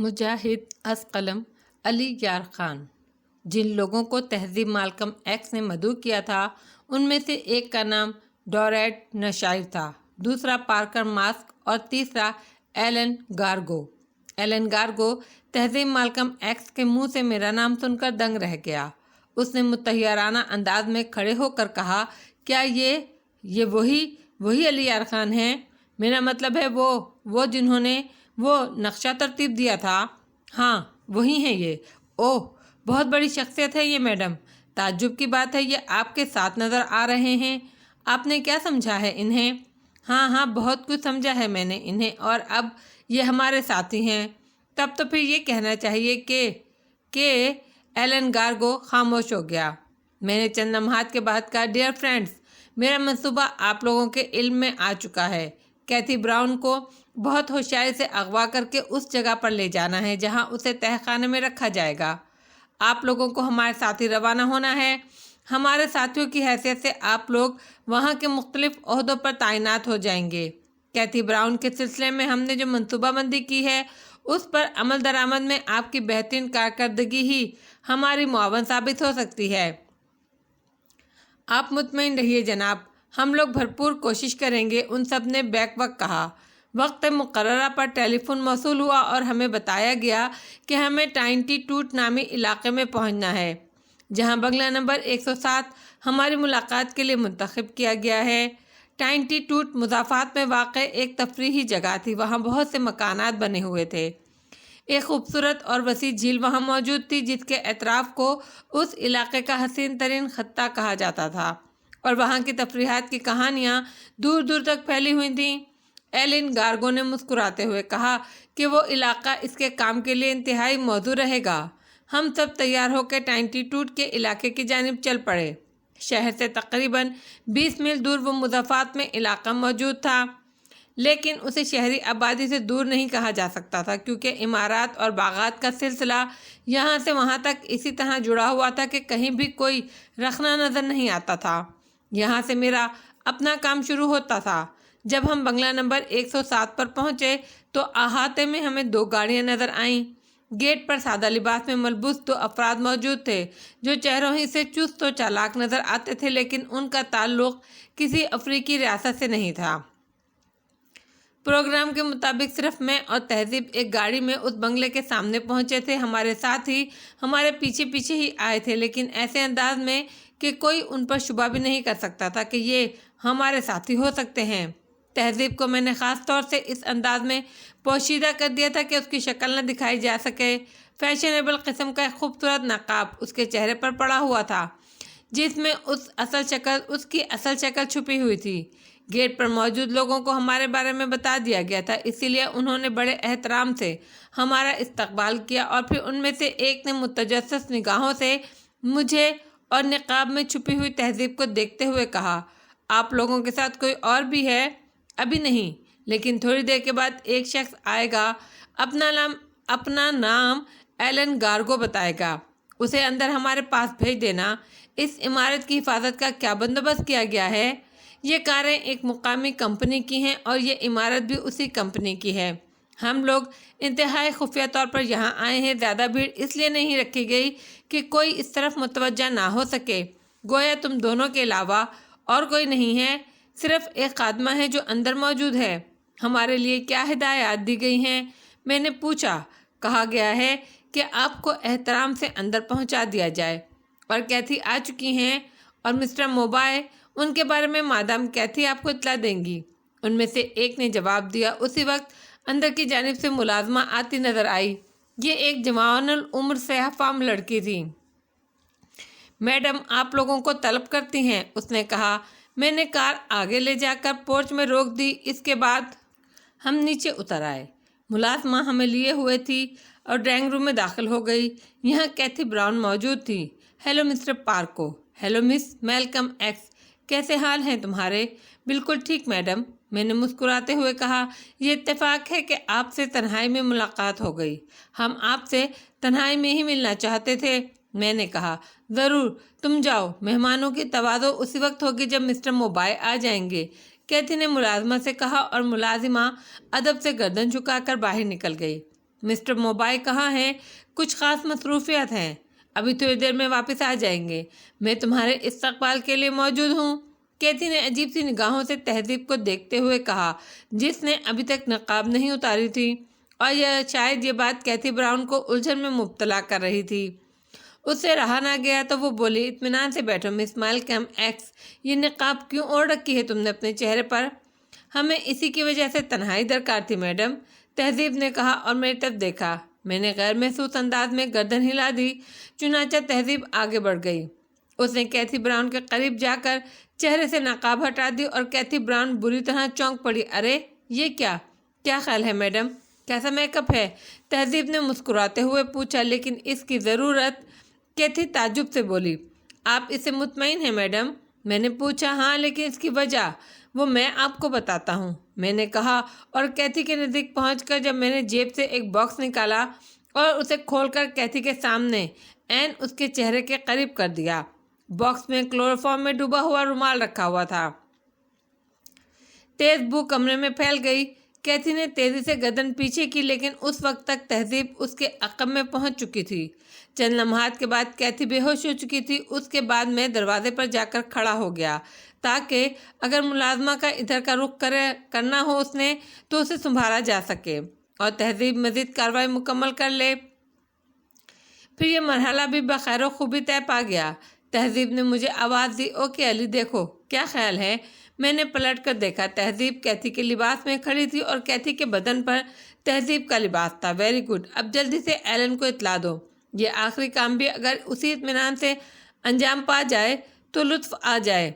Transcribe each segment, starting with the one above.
مجاہد اسقلم علی یار خان، جن لوگوں کو تہذیب مالکم ایکس نے مدعو کیا تھا ان میں سے ایک کا نام ڈورٹ نشائر تھا، دوسرا پارکر ماسک اور تیسرا ایلن گارگو۔ ایلن گارگو تہذیب مالکم ایکس کے منہ سے میرا نام سن کر دنگ رہ گیا۔ اس نے متحیرانہ انداز میں کھڑے ہو کر کہا، کیا یہ وہی علی یار خان ہیں؟ میرا مطلب ہے وہ جنہوں نے وہ نقشہ ترتیب دیا تھا۔ ہاں وہی ہیں یہ۔ اوہ بہت بڑی شخصیت ہے یہ میڈم۔ تعجب کی بات ہے یہ آپ کے ساتھ نظر آ رہے ہیں۔ آپ نے کیا سمجھا ہے انہیں؟ ہاں بہت کچھ سمجھا ہے میں نے انہیں، اور اب یہ ہمارے ساتھی ہیں۔ تب تو پھر یہ کہنا چاہیے کہ ایلن گارگو خاموش ہو گیا۔ میں نے چند لمحات کے بعد کہا، ڈیئر فرینڈز، میرا منصوبہ آپ لوگوں کے علم میں آ چکا ہے۔ کیتھی براؤن کو بہت ہوشیاری سے اغوا کر کے اس جگہ پر لے جانا ہے جہاں اسے تہہ خانے میں رکھا جائے گا۔ آپ لوگوں کو ہمارے ساتھ ہی روانہ ہونا ہے۔ ہمارے ساتھیوں کی حیثیت سے آپ لوگ وہاں کے مختلف عہدوں پر تعینات ہو جائیں گے۔ کیتھی براؤن کے سلسلے میں ہم نے جو منصوبہ بندی کی ہے اس پر عمل درآمد میں آپ کی بہترین کارکردگی ہی ہماری معاون ثابت ہو سکتی ہے۔ آپ مطمئن رہیے جناب، ہم لوگ بھرپور کوشش کریں گے، ان سب نے بیک وقت کہا۔ وقت مقررہ پر ٹیلی فون موصول ہوا اور ہمیں بتایا گیا کہ ہمیں ٹائنٹی ٹوٹ نامی علاقے میں پہنچنا ہے، جہاں بنگلہ نمبر 107 ہماری ملاقات کے لیے منتخب کیا گیا ہے۔ ٹائنٹی ٹوٹ مضافات میں واقع ایک تفریحی جگہ تھی۔ وہاں بہت سے مکانات بنے ہوئے تھے۔ ایک خوبصورت اور وسیع جھیل وہاں موجود تھی جس کے اطراف کو اس علاقے کا حسین ترین خطہ کہا جاتا تھا، اور وہاں کی تفریحات کی کہانیاں دور دور تک پھیلی ہوئی تھیں۔ ایلن گارگو نے مسکراتے ہوئے کہا کہ وہ علاقہ اس کے کام کے لیے انتہائی موزوں رہے گا۔ ہم سب تیار ہو کے ٹائنٹی ٹوٹ کے علاقے کی جانب چل پڑے۔ شہر سے تقریباً 20 میل دور وہ مضافات میں علاقہ موجود تھا، لیکن اسے شہری آبادی سے دور نہیں کہا جا سکتا تھا کیونکہ عمارات اور باغات کا سلسلہ یہاں سے وہاں تک اسی طرح جڑا ہوا تھا کہ کہیں بھی کوئی رخنہ نظر نہیں آتا تھا۔ یہاں سے میرا اپنا کام شروع ہوتا تھا۔ جب ہم بنگلہ نمبر 107 پر پہنچے تو احاطے میں ہمیں 2 گاڑیاں نظر آئیں۔ گیٹ پر سادہ لباس میں ملبوس 2 افراد موجود تھے جو چہروں ہی سے چست و چالاک نظر آتے تھے، لیکن ان کا تعلق کسی افریقی ریاست سے نہیں تھا۔ پروگرام کے مطابق صرف میں اور تہذیب ایک گاڑی میں اس بنگلے کے سامنے پہنچے تھے۔ ہمارے ساتھی ہمارے پیچھے ہی آئے تھے، لیکن ایسے انداز میں کہ کوئی ان پر شبہ بھی نہیں کر سکتا تھا کہ یہ ہمارے ساتھی ہو سکتے ہیں۔ تہذیب کو میں نے خاص طور سے اس انداز میں پوشیدہ کر دیا تھا کہ اس کی شکل نہ دکھائی جا سکے۔ فیشنیبل قسم کا ایک خوبصورت نقاب اس کے چہرے پر پڑا ہوا تھا جس میں اس کی اصل شکل چھپی ہوئی تھی۔ گیٹ پر موجود لوگوں کو ہمارے بارے میں بتا دیا گیا تھا، اسی لیے انہوں نے بڑے احترام سے ہمارا استقبال کیا، اور پھر ان میں سے ایک نے متجسس نگاہوں سے مجھے اور نقاب میں چھپی ہوئی تہذیب کو دیکھتے ہوئے کہا، آپ لوگوں کے ساتھ کوئی اور بھی ہے؟ ابھی نہیں، لیکن تھوڑی دیر کے بعد ایک شخص آئے گا، اپنا نام ایلن گارگو بتائے گا، اسے اندر ہمارے پاس بھیج دینا۔ اس عمارت کی حفاظت کا کیا بندوبست کیا گیا ہے؟ یہ کاریں ایک مقامی کمپنی کی ہیں اور یہ عمارت بھی اسی کمپنی کی ہے۔ ہم لوگ انتہائی خفیہ طور پر یہاں آئے ہیں۔ زیادہ بھیڑ اس لیے نہیں رکھی گئی کہ کوئی اس طرف متوجہ نہ ہو سکے۔ گویا تم دونوں کے علاوہ اور کوئی نہیں ہے، صرف ایک خادمہ ہے جو اندر موجود ہے۔ ہمارے لیے کیا ہدایات دی گئی ہیں؟ میں نے پوچھا۔ کہا گیا ہے کہ آپ کو احترام سے اندر پہنچا دیا جائے، اور کیتھی آ چکی ہیں اور مسٹر موبائے، ان کے بارے میں مادام کیتھی آپ کو اطلاع دیں گی۔ ان میں سے ایک نے جواب دیا۔ اسی وقت اندر کی جانب سے ملازمہ آتی نظر آئی۔ یہ ایک جوان العمر سیاہ فام لڑکی تھی۔ میڈم آپ لوگوں کو طلب کرتی ہیں، اس نے کہا۔ میں نے کار آگے لے جا کر پورچ میں روک دی۔ اس کے بعد ہم نیچے اتر آئے۔ ملازمہ ہمیں لیے ہوئے تھی اور ڈرائنگ روم میں داخل ہو گئی۔ یہاں کیتھی براؤن موجود تھی۔ ہیلو مسٹر پارکو۔ ہیلو مس میلکم ایکس، کیسے حال ہیں تمہارے؟ بالکل ٹھیک میڈم، میں نے مسکراتے ہوئے کہا۔ یہ اتفاق ہے کہ آپ سے تنہائی میں ملاقات ہو گئی۔ ہم آپ سے تنہائی میں ہی ملنا چاہتے تھے، میں نے کہا۔ ضرور، تم جاؤ، مہمانوں کی تواضع اسی وقت ہوگی جب مسٹر موبائے آ جائیں گے، کیتھی نے ملازمہ سے کہا، اور ملازمہ ادب سے گردن جھکا کر باہر نکل گئی۔ مسٹر موبائل کہاں ہیں؟ کچھ خاص مصروفیات ہیں، ابھی تھوڑی دیر میں واپس آ جائیں گے، میں تمہارے استقبال کے لیے موجود ہوں۔ کیتھی نے عجیب سی نگاہوں سے تہذیب کو دیکھتے ہوئے کہا، جس نے ابھی تک نقاب نہیں اتاری تھی، اور شاید یہ بات کیتھی براؤن کو الجھن میں مبتلا کر رہی تھی۔ اس سے رہا نہ گیا تو وہ بولی، اطمینان سے بیٹھو مس مالکم ایکس، یہ نقاب کیوں اوڑھ رکھی ہے تم نے اپنے چہرے پر؟ ہمیں اسی کی وجہ سے تنہائی درکار تھی میڈم، تہذیب نے کہا اور میری طرف دیکھا۔ میں نے غیر محسوس انداز میں گردن ہلا دی، چنانچہ تہذیب آگے بڑھ گئی۔ اس نے کیتھی براؤن کے قریب جا کر چہرے سے نقاب ہٹا دی اور کیتھی براؤن بری طرح چونک پڑی۔ ارے یہ کیا خیال ہے میڈم؟ کیسا میک اپ ہے؟ تہذیب نے مسکراتے ہوئے پوچھا۔ لیکن اس کی ضرورت؟ کیتھی تعجب سے بولی۔ آپ اس سے مطمئن ہیں میڈم؟ میں نے پوچھا۔ ہاں، لیکن اس کی وجہ وہ میں آپ کو بتاتا ہوں، میں نے کہا، اور کیتھی کے نزدیک پہنچ کر جب میں نے جیب سے ایک باکس نکالا اور اسے کھول کر کیتھی کے سامنے عین اس کے چہرے کے قریب کر دیا۔ باکس میں کلوروفارم میں ڈوبا ہوا رومال رکھا ہوا تھا۔ تیز بو کمرے میں پھیل گئی۔ کیتھی نے تیزی سے گردن پیچھے کی، لیکن اس وقت تک تہذیب اس کے عقب میں پہنچ چکی تھی۔ چند لمحات کے بعد کیتھی بے ہوش ہو چکی تھی۔ اس کے بعد میں دروازے پر جا کر کھڑا ہو گیا تاکہ اگر ملازمہ کا ادھر کا رخ کرنا ہو اس نے تو اسے سنبھالا جا سکے اور تہذیب مزید کارروائی مکمل کر لے۔ پھر یہ مرحلہ بھی بخیر و خوبی طے پا گیا۔ تہذیب نے مجھے آواز دی، اوکے علی، دیکھو کیا خیال ہے؟ میں نے پلٹ کر دیکھا۔ تہذیب کیتھی کے لباس میں کھڑی تھی اور کیتھی کے بدن پر تہذیب کا لباس تھا۔ ویری گڈ، اب جلدی سے ایلن کو اطلاع دو۔ یہ آخری کام بھی اگر اسی اطمینان سے انجام پا جائے تو لطف آ جائے،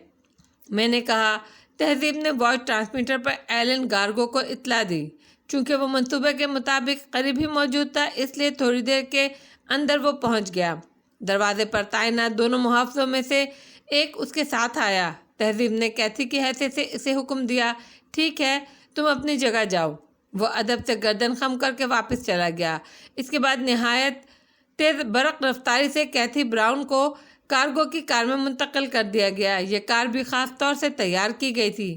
میں نے کہا۔ تہذیب نے وائس ٹرانسمیٹر پر ایلن گارگو کو اطلاع دی۔ چونکہ وہ منصوبے کے مطابق قریب ہی موجود تھا، اس لیے تھوڑی دیر کے اندر وہ پہنچ گیا۔ دروازے پر تعینات دونوں محافظوں میں سے ایک اس کے ساتھ آیا۔ تہذیب نے کیتھی کی حیثیت سے اسے حکم دیا، ٹھیک ہے، تم اپنی جگہ جاؤ۔ وہ ادب سے گردن خم کر کے واپس چلا گیا۔ اس کے بعد نہایت تیز برق رفتاری سے کیتھی براؤن کو کارگو کی کار میں منتقل کر دیا گیا۔ یہ کار بھی خاص طور سے تیار کی گئی تھی،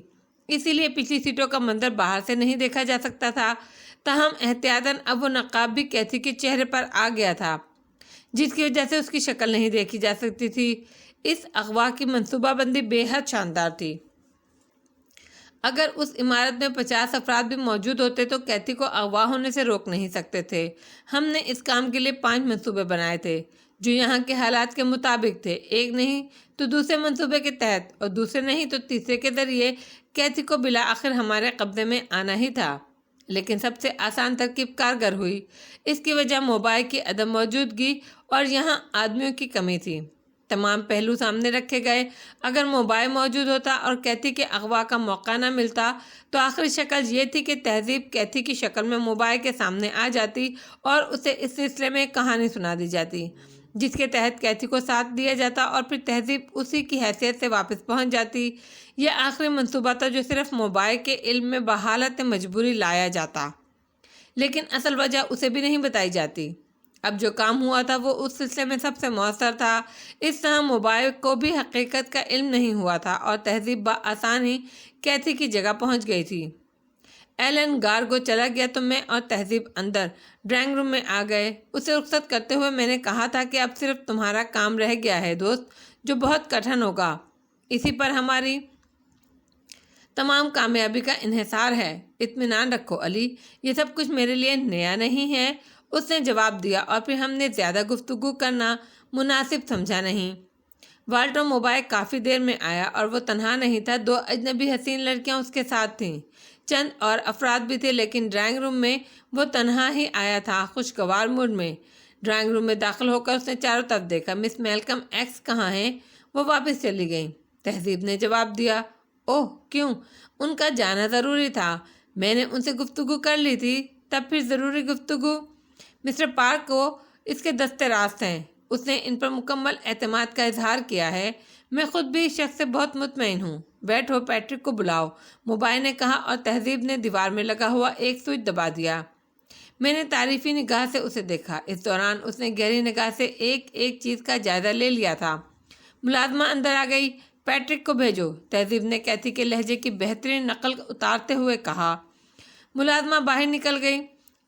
اسی لیے پچھلی سیٹوں کا منظر باہر سے نہیں دیکھا جا سکتا تھا۔ تاہم احتیاطاً اب وہ نقاب بھی کیتھی کے چہرے پر آ گیا تھا، جس کی وجہ سے اس کی شکل نہیں دیکھی جا سکتی تھی۔ اس اغوا کی منصوبہ بندی بے حد شاندار تھی۔ اگر اس عمارت میں 50 افراد بھی موجود ہوتے تو کیتھی کو اغوا ہونے سے روک نہیں سکتے تھے۔ ہم نے اس کام کے لیے 5 منصوبے بنائے تھے جو یہاں کے حالات کے مطابق تھے۔ ایک نہیں تو دوسرے منصوبے کے تحت، اور دوسرے نہیں تو تیسرے کے ذریعے کیتھی کو بالآخر ہمارے قبضے میں آنا ہی تھا۔ لیکن سب سے آسان ترکیب کارگر ہوئی۔ اس کی وجہ موبائل کی عدم موجودگی اور یہاں آدمیوں کی کمی تھی۔ تمام پہلو سامنے رکھے گئے۔ اگر موبائل موجود ہوتا اور کیتھی کے اغوا کا موقع نہ ملتا تو آخری شکل یہ تھی کہ تہذیب کیتھی کی شکل میں موبائل کے سامنے آ جاتی اور اسے اس سلسلے میں کہانی سنا دی جاتی، جس کے تحت کیتھی کو ساتھ دیا جاتا اور پھر تہذیب اسی کی حیثیت سے واپس پہنچ جاتی۔ یہ آخری منصوبہ تھا جو صرف موبائل کے علم میں بحالت مجبوری لایا جاتا، لیکن اصل وجہ اسے بھی نہیں بتائی جاتی۔ اب جو کام ہوا تھا وہ اس سلسلے میں سب سے مؤثر تھا۔ اس طرح موبائل کو بھی حقیقت کا علم نہیں ہوا تھا اور تہذیب بآسانی کیتھی کی جگہ پہنچ گئی تھی۔ ایلن گارگو چلا گیا تو میں اور تہذیب اندر ڈرائنگ روم میں آ گئے۔ اسے رخصت کرتے ہوئے میں نے کہا تھا کہ اب صرف تمہارا کام رہ گیا ہے دوست، جو بہت کٹھن ہوگا۔ اسی پر ہماری تمام کامیابی کا انحصار ہے۔ اطمینان رکھو علی، یہ سب کچھ میرے لیے نیا نہیں ہے، اس نے جواب دیا، اور پھر ہم نے زیادہ گفتگو کرنا مناسب سمجھا نہیں۔ والٹر موبائل کافی دیر میں آیا اور وہ تنہا نہیں تھا، 2 اجنبی حسین لڑکیاں اس کے ساتھ تھیں۔ چند اور افراد بھی تھے، لیکن ڈرائنگ روم میں وہ تنہا ہی آیا تھا، خوشگوار موڈ میں۔ ڈرائنگ روم میں داخل ہو کر اس نے چاروں طرف دیکھا۔ مس میلکم ایکس کہاں ہیں؟ وہ واپس چلی گئیں، تہذیب نے جواب دیا۔ اوہ کیوں؟ ان کا جانا ضروری تھا، میں نے ان سے گفتگو کر لی تھی۔ تب پھر ضروری گفتگو؟ مسٹر پارک کو اس کے دستے راست ہیں، اس نے ان پر مکمل اعتماد کا اظہار کیا ہے۔ میں خود بھی اس شخص سے بہت مطمئن ہوں۔ بیٹھو، پیٹرک کو بلاؤ، موبائل نے کہا، اور تہذیب نے دیوار میں لگا ہوا ایک سوئچ دبا دیا۔ میں نے تعریفی نگاہ سے اسے دیکھا۔ اس دوران اس نے گہری نگاہ سے ایک ایک چیز کا جائزہ لے لیا تھا۔ ملازمہ اندر آ گئی۔ پیٹرک کو بھیجو، تہذیب نے کیتھی کے لہجے کی بہترین نقل اتارتے ہوئے کہا۔ ملازمہ باہر نکل گئی۔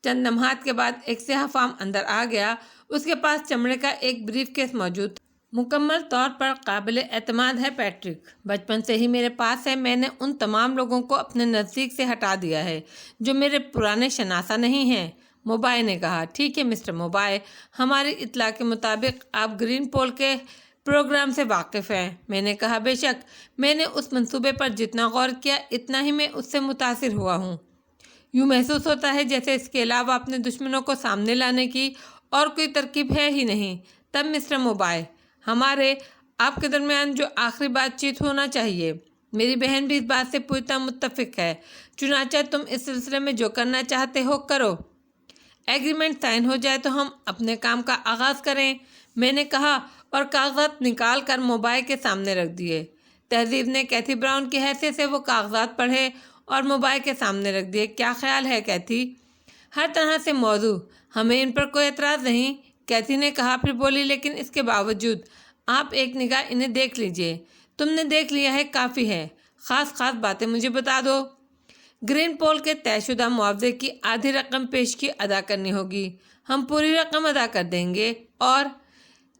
چند لمحات کے بعد ایک سیاہ فام اندر آ گیا۔ اس کے پاس چمڑے کا ایک بریف کیس موجود تھا۔ مکمل طور پر قابل اعتماد ہے پیٹرک، بچپن سے ہی میرے پاس ہے۔ میں نے ان تمام لوگوں کو اپنے نزدیک سے ہٹا دیا ہے جو میرے پرانے شناسہ نہیں ہیں، موبائے نے کہا۔ ٹھیک ہے مسٹر موبائے، ہماری اطلاع کے مطابق آپ گرین پول کے پروگرام سے واقف ہیں، میں نے کہا۔ بے شک، میں نے اس منصوبے پر جتنا غور کیا اتنا ہی میں اس سے متاثر ہوا ہوں۔ یوں محسوس ہوتا ہے جیسے اس کے علاوہ اپنے دشمنوں کو سامنے لانے کی اور کوئی ترکیب ہے ہی نہیں۔ تب مسٹر موبائے، ہمارے آپ کے درمیان جو آخری بات چیت ہونا چاہیے۔ میری بہن بھی اس بات سے پوری طرح متفق ہے، چنانچہ تم اس سلسلے میں جو کرنا چاہتے ہو کرو۔ ایگریمنٹ سائن ہو جائے تو ہم اپنے کام کا آغاز کریں، میں نے کہا، اور کاغذات نکال کر موبائل کے سامنے رکھ دیے۔ تہذیب نے کیتھی براؤن کی حیثیت سے وہ کاغذات پڑھے اور موبائل کے سامنے رکھ دیے۔ کیا خیال ہے کیتھی؟ ہر طرح سے موزوں، ہمیں ان پر کوئی اعتراض نہیں، کیتھی نے کہا۔ پھر بولی، لیکن اس کے باوجود آپ ایک نگاہ انہیں دیکھ لیجئے۔ تم نے دیکھ لیا ہے، کافی ہے، خاص باتیں مجھے بتا دو۔ گرین پول کے طے شدہ معاوضے کی آدھی رقم پیشگی ادا کرنی ہوگی۔ ہم پوری رقم ادا کر دیں گے، اور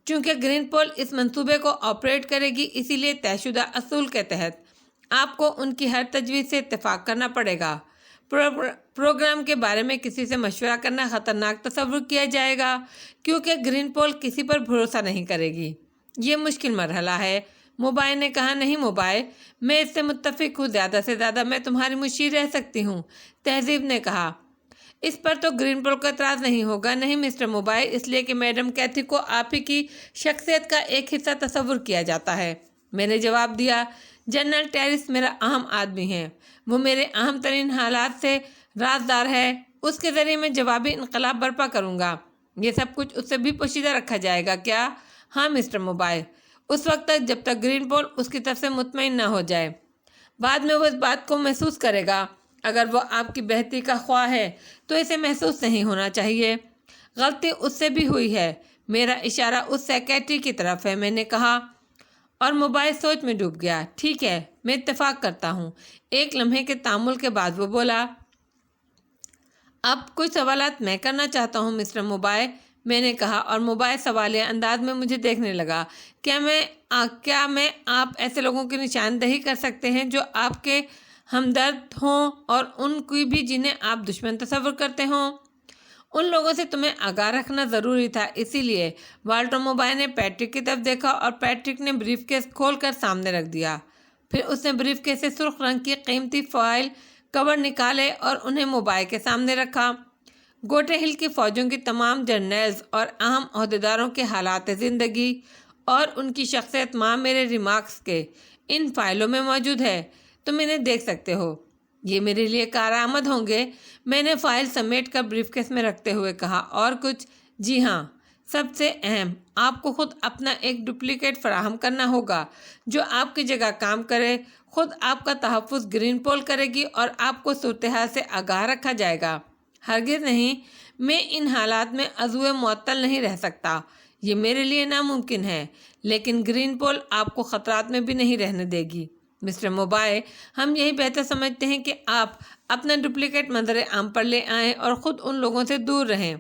چونکہ گرین پول اس منصوبے کو آپریٹ کرے گی، اسی لیے طے شدہ اصول کے تحت آپ کو ان کی ہر تجویز سے اتفاق کرنا پڑے گا۔ پروگرام کے بارے میں کسی سے مشورہ کرنا خطرناک تصور کیا جائے گا، کیونکہ گرین پول کسی پر بھروسہ نہیں کرے گی۔ یہ مشکل مرحلہ ہے، موبائے نے کہا۔ نہیں موبائے، میں اس سے متفق ہوں، زیادہ سے زیادہ میں تمہاری مشیر رہ سکتی ہوں، تہذیب نے کہا۔ اس پر تو گرین پول کو اعتراض نہیں ہوگا۔ نہیں مسٹر موبائے، اس لیے کہ میڈم کیتھی کو آپ ہی کی شخصیت کا ایک حصہ تصور کیا جاتا ہے، میں نے جواب دیا۔ جنرل ٹیرس میرا اہم آدمی ہے، وہ میرے اہم ترین حالات سے رازدار ہے، اس کے ذریعے میں جوابی انقلاب برپا کروں گا۔ یہ سب کچھ اس سے بھی پوشیدہ رکھا جائے گا کیا؟ ہاں مسٹر موبائے، اس وقت تک جب تک گرین پول اس کی طرف سے مطمئن نہ ہو جائے۔ بعد میں وہ اس بات کو محسوس کرے گا۔ اگر وہ آپ کی بہتری کا خواہ ہے تو اسے محسوس نہیں ہونا چاہیے۔ غلطی اس سے بھی ہوئی ہے، میرا اشارہ اس سیکریٹری کی طرف ہے، میں نے کہا، اور موبائل سوچ میں ڈوب گیا۔ ٹھیک ہے، میں اتفاق کرتا ہوں۔ ایک لمحے کے تأمل کے بعد وہ بولا، اب کچھ سوالات میں کرنا چاہتا ہوں مسٹر موبائے، میں نے کہا، اور موبائل سوالیہ انداز میں مجھے دیکھنے لگا۔ کیا میں آپ ایسے لوگوں کی نشاندہی کر سکتے ہیں جو آپ کے ہمدرد ہوں اور ان کی بھی جنہیں آپ دشمن تصور کرتے ہوں؟ ان لوگوں سے تمہیں آگاہ رکھنا ضروری تھا۔ اسی لیے والٹر موبائل نے پیٹرک کی طرف دیکھا اور پیٹرک نے بریف کیس کھول کر سامنے رکھ دیا۔ پھر اس نے بریف کیس سے سرخ رنگ کی قیمتی فائل کور نکالے اور انہیں موبائل کے سامنے رکھا۔ گوٹے ہل کی فوجوں کی تمام جرنیلز اور اہم عہدیداروں کے حالات زندگی اور ان کی شخصیت میرے ریمارکس کے ان فائلوں میں موجود ہے، تم انہیں دیکھ سکتے ہو۔ یہ میرے لیے کارآمد ہوں گے، میں نے فائل سمیٹ کر بریف کیس میں رکھتے ہوئے کہا۔ اور کچھ؟ جی ہاں، سب سے اہم، آپ کو خود اپنا ایک ڈپلیکیٹ فراہم کرنا ہوگا جو آپ کی جگہ کام کرے۔ خود آپ کا تحفظ گرین پول کرے گی اور آپ کو صورتحال سے آگاہ رکھا جائے گا۔ ہرگز نہیں، میں ان حالات میں عضو معطل نہیں رہ سکتا، یہ میرے لیے ناممکن ہے، لیکن گرین پول آپ کو خطرات میں بھی نہیں رہنے دے گی۔ مسٹر موبائے، ہم یہی بہتر سمجھتے ہیں کہ آپ اپنا ڈپلیکیٹ منظر عام پر لے آئیں اور خود ان لوگوں سے دور رہیں۔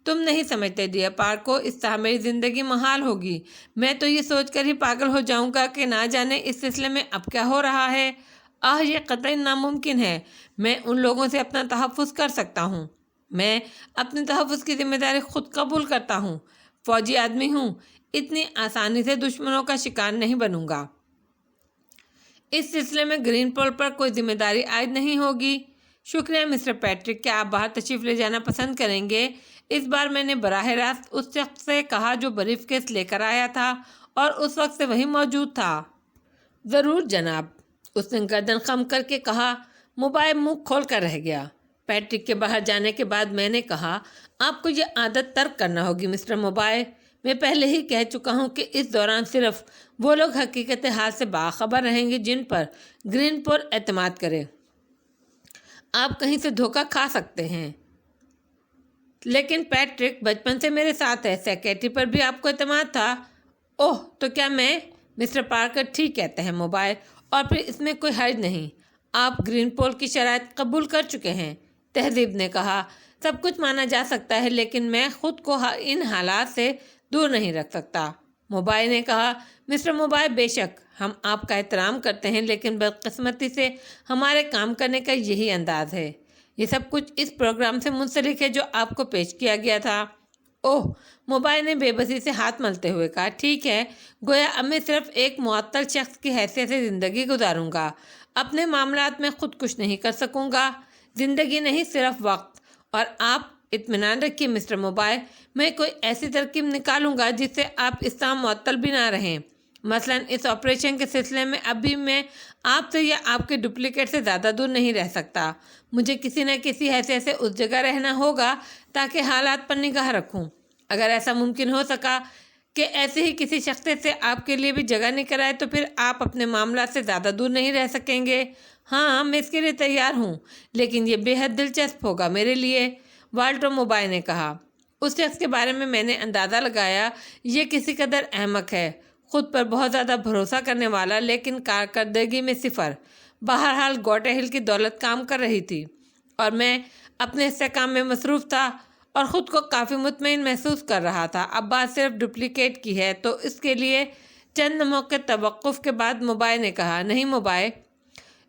تم نہیں سمجھتے ڈیئر پارکو، اس طرح میری زندگی محال ہوگی۔ میں تو یہ سوچ کر ہی پاگل ہو جاؤں گا کہ نہ جانے اس سلسلے میں اب کیا ہو رہا ہے۔ یہ قطعی ناممکن ہے۔ میں ان لوگوں سے اپنا تحفظ کر سکتا ہوں، میں اپنے تحفظ کی ذمہ داری خود قبول کرتا ہوں، فوجی آدمی ہوں، اتنی آسانی سے دشمنوں کا شکار نہیں بنوں گا۔ اس سلسلے میں گرین پول پر کوئی ذمہ داری عائد نہیں ہوگی۔ شکریہ مسٹر پیٹرک، کیا آپ باہر تشریف لے جانا پسند کریں گے؟ اس بار میں نے براہ راست اس شخص سے کہا جو بریف کیس لے کر آیا تھا اور اس وقت سے وہی موجود تھا۔ ضرور جناب، اس نے گردن خم کر کے کہا۔ موبائل منہ کھول کر رہ گیا۔ پیٹرک کے باہر جانے کے بعد میں نے کہا، آپ کو یہ عادت ترک کرنا ہوگی مسٹر موبائل۔ میں پہلے ہی کہہ چکا ہوں کہ اس دوران صرف وہ لوگ حقیقت حال سے باخبر رہیں گے جن پر گرین پول اعتماد کرے۔ آپ کہیں سے دھوکہ کھا سکتے ہیں، لیکن پیٹرک بچپن سے میرے ساتھ ہے، سیکریٹری پر بھی آپ کو اعتماد تھا۔ اوہ، تو کیا میں؟ مسٹر پارکر ٹھیک کہتے ہیں موبائل، اور پھر اس میں کوئی حرج نہیں، آپ گرین پول کی شرائط قبول کر چکے ہیں، تہذیب نے کہا۔ سب کچھ مانا جا سکتا ہے لیکن میں خود کو ان حالات سے دور نہیں رکھ سکتا۔ موبائل نے کہا، مسٹر موبائل، بے شک ہم آپ کا احترام کرتے ہیں لیکن بدقسمتی سے ہمارے کام کرنے کا یہی انداز ہے۔ یہ سب کچھ اس پروگرام سے منسلک ہے جو آپ کو پیش کیا گیا تھا۔ اوہ، موبائل نے بے بسی سے ہاتھ ملتے ہوئے کہا، ٹھیک ہے، گویا اب میں صرف ایک معطل شخص کی حیثیت سے زندگی گزاروں گا، اپنے معاملات میں خود کچھ نہیں کر سکوں گا۔ زندگی نہیں، صرف وقت۔ اور آپ اطمینان رکھیے مسٹر موبائل، میں کوئی ایسی ترکیب نکالوں گا جس سے آپ اس طرح معطل بھی نہ رہیں۔ مثلاً اس آپریشن کے سلسلے میں ابھی میں آپ سے یا آپ کے ڈپلیکیٹ سے زیادہ دور نہیں رہ سکتا۔ مجھے کسی نہ کسی حیثیت سے اس جگہ رہنا ہوگا تاکہ حالات پر نگاہ رکھوں۔ اگر ایسا ممکن ہو سکا کہ ایسے ہی کسی شخصیت سے آپ کے لیے بھی جگہ نکل آئے تو پھر آپ اپنے معاملات سے زیادہ دور نہیں رہ سکیں گے۔ ہاں، میں اس کے لیے تیار ہوں، لیکن یہ بے حد دلچسپ ہوگا میرے لیے، والٹر موبائل نے کہا۔ اس شخص کے بارے میں میں نے اندازہ لگایا، یہ کسی قدر احمق ہے، خود پر بہت زیادہ بھروسہ کرنے والا، لیکن کارکردگی میں صفر۔ بہرحال گوٹے ہل کی دولت کام کر رہی تھی اور میں اپنے استحکام میں مصروف تھا اور خود کو کافی مطمئن محسوس کر رہا تھا۔ اب بات صرف ڈپلیکیٹ کی ہے تو اس کے لیے چند موقع توقف کے بعد موبائل نے کہا، نہیں موبائل،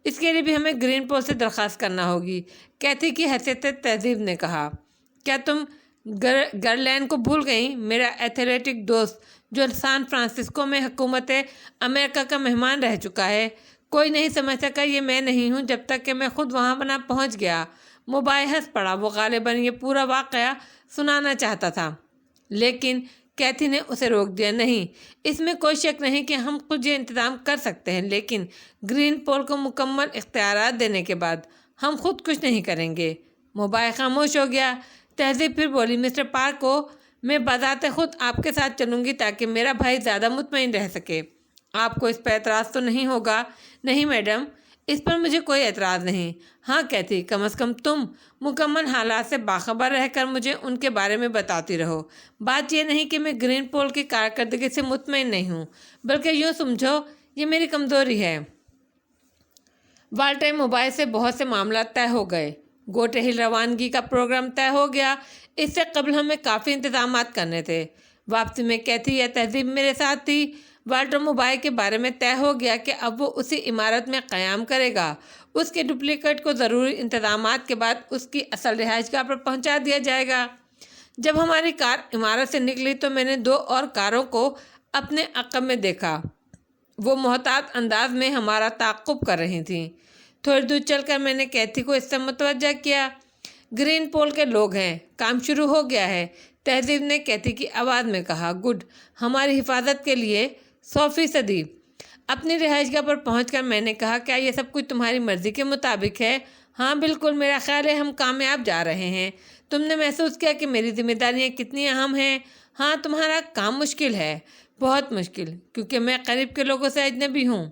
اس کے لیے بھی ہمیں گرین پول سے درخواست کرنا ہوگی۔ کیتھی کی حیثیت تہذیب نے کہا، کیا تم گرلین کو بھول گئیں؟ میرا ایتھلیٹک دوست جو سان فرانسسکو میں حکومت امریکہ کا مہمان رہ چکا ہے۔ کوئی نہیں سمجھ سکا یہ میں نہیں ہوں جب تک کہ میں خود وہاں نہ پہنچ گیا۔ موبائل ہنس پڑا، وہ غالباً یہ پورا واقعہ سنانا چاہتا تھا لیکن کیتھی نے اسے روک دیا۔ نہیں، اس میں کوئی شک نہیں کہ ہم خود یہ انتظام کر سکتے ہیں، لیکن گرین پول کو مکمل اختیارات دینے کے بعد ہم خود کچھ نہیں کریں گے۔ موبائل خاموش ہو گیا۔ تہذیب پھر بولی، مسٹر پارکو، میں بذات خود آپ کے ساتھ چلوں گی تاکہ میرا بھائی زیادہ مطمئن رہ سکے۔ آپ کو اس پر اعتراض تو نہیں ہوگا؟ نہیں میڈم، اس پر مجھے کوئی اعتراض نہیں۔ ہاں کیتھی، کم از کم تم مکمل حالات سے باخبر رہ کر مجھے ان کے بارے میں بتاتی رہو۔ بات یہ نہیں کہ میں گرین پول کی کارکردگی سے مطمئن نہیں ہوں، بلکہ یوں سمجھو یہ میری کمزوری ہے۔ والٹر موبائل سے بہت سے معاملات طے ہو گئے۔ گوٹے ہل روانگی کا پروگرام طے ہو گیا۔ اس سے قبل ہمیں کافی انتظامات کرنے تھے۔ واپسی میں کیتھی یا تہذیب میرے ساتھ تھی۔ والٹر موبائل کے بارے میں طے ہو گیا کہ اب وہ اسی عمارت میں قیام کرے گا۔ اس کے ڈپلیکیٹ کو ضروری انتظامات کے بعد اس کی اصل رہائش گاہ پر پہنچا دیا جائے گا۔ جب ہماری کار عمارت سے نکلی تو میں نے 2 اور کاروں کو اپنے عقب میں دیکھا۔ وہ محتاط انداز میں ہمارا تعاقب کر رہی تھیں۔ تھوڑی دور چل کر میں نے کیتھی کو اس سے متوجہ کیا۔ گرین پول کے لوگ ہیں، کام شروع ہو گیا ہے، تہذیب نے کیتھی کی آواز میں کہا۔ گڈ، ہماری حفاظت کے لیے 100%۔ اپنی رہائش گاہ پر پہنچ کر میں نے کہا، کیا یہ سب کچھ تمہاری مرضی کے مطابق ہے؟ ہاں بالکل، میرا خیال ہے ہم کامیاب جا رہے ہیں۔ تم نے محسوس کیا کہ میری ذمہ داریاں کتنی اہم ہیں؟ ہاں، تمہارا کام مشکل ہے، بہت مشکل، کیونکہ میں قریب کے لوگوں سے اجنبی ہوں،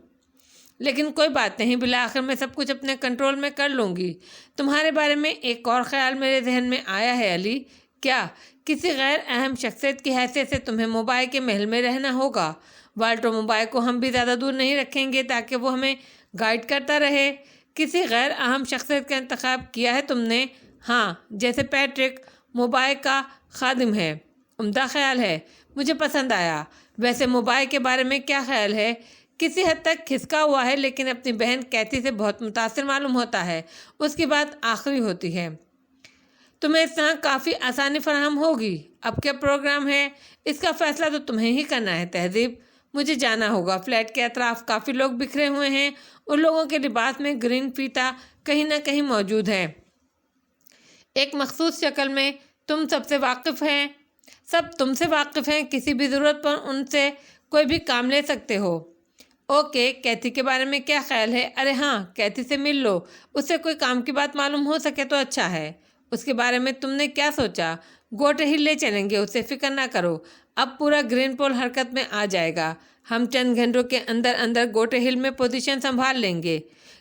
لیکن کوئی بات نہیں، بالآخر میں سب کچھ اپنے کنٹرول میں کر لوں گی۔ تمہارے بارے میں ایک اور خیال میرے ذہن میں آیا ہے علی۔ کیا؟ کسی غیر اہم شخصیت کی حیثیت سے تمہیں موبائل کے محل میں رہنا ہوگا۔ والٹر موبائل کو ہم بھی زیادہ دور نہیں رکھیں گے تاکہ وہ ہمیں گائیڈ کرتا رہے۔ کسی غیر اہم شخصیت کا انتخاب کیا ہے تم نے؟ ہاں، جیسے پیٹرک موبائل کا خادم ہے۔ عمدہ خیال ہے، مجھے پسند آیا۔ ویسے موبائل کے بارے میں کیا خیال ہے؟ کسی حد تک کھسکا ہوا ہے لیکن اپنی بہن کیتھی سے بہت متاثر معلوم ہوتا ہے۔ اس کی بات آخری ہوتی ہے۔ تمہیں اس طرح کافی آسانی فراہم ہوگی۔ اب کیا پروگرام ہے؟ اس کا فیصلہ تو تمہیں ہی کرنا ہے تہذیب۔ مجھے جانا ہوگا۔ فلیٹ کے اطراف کافی لوگ بکھرے ہوئے ہیں۔ ان لوگوں کے لباس میں گرین فیتا کہیں نہ کہیں موجود ہے، ایک مخصوص شکل میں۔ تم سب سے واقف ہیں، سب تم سے واقف ہیں، کسی بھی ضرورت پر ان سے کوئی بھی کام لے سکتے ہو۔ اوکے، کیتھی کے بارے میں کیا خیال ہے؟ ارے ہاں، کیتھی سے مل لو، اس سے کوئی کام کی بات معلوم ہو سکے تو اچھا ہے۔ اس کے بارے میں تم نے کیا سوچا؟ گوٹے ہل لے چلیں گے، اسے فکر نہ کرو۔ اب پورا گرین پول حرکت میں آ جائے گا۔ ہم چند گھنٹوں کے اندر اندر گوٹے ہل میں پوزیشن سنبھال لیں گے۔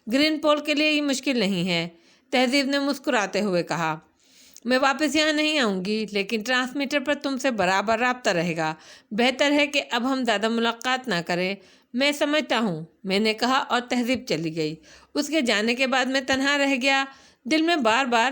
گرین پول کے لیے یہ مشکل نہیں ہے، تہذیب نے مسکراتے ہوئے کہا۔ میں واپس یہاں نہیں آؤں گی، لیکن ٹرانسمیٹر پر تم سے برابر رابطہ رہے گا۔ بہتر ہے کہ اب ہم زیادہ ملاقات نہ کریں۔ میں سمجھتا ہوں، میں نے کہا، اور تہذیب چلی گئی۔ اس کے جانے کے بعد میں تنہا رہ گیا، دل میں بار بار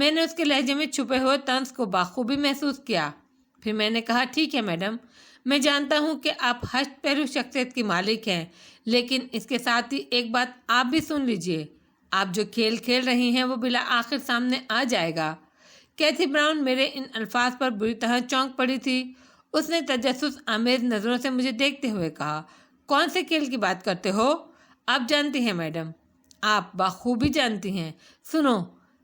میں نے اس کے لہجے میں چھپے ہوئے طنز کو بخوبی محسوس کیا۔ پھر میں نے کہا، ٹھیک ہے میڈم، میں جانتا ہوں کہ آپ ہشت پہلو شخصیت کی مالک ہیں، لیکن اس کے ساتھ ہی ایک بات آپ بھی سن لیجئے۔ آپ جو کھیل کھیل رہی ہیں وہ بالآخر سامنے آ جائے گا۔ کیتھی براؤن میرے ان الفاظ پر بری طرح چونک پڑی تھی۔ اس نے تجسس آمیز نظروں سے مجھے دیکھتے ہوئے کہا، کون سے کھیل کی بات کرتے ہو؟ آپ جانتی ہیں میڈم، آپ بخوبی جانتی ہیں۔ سنو،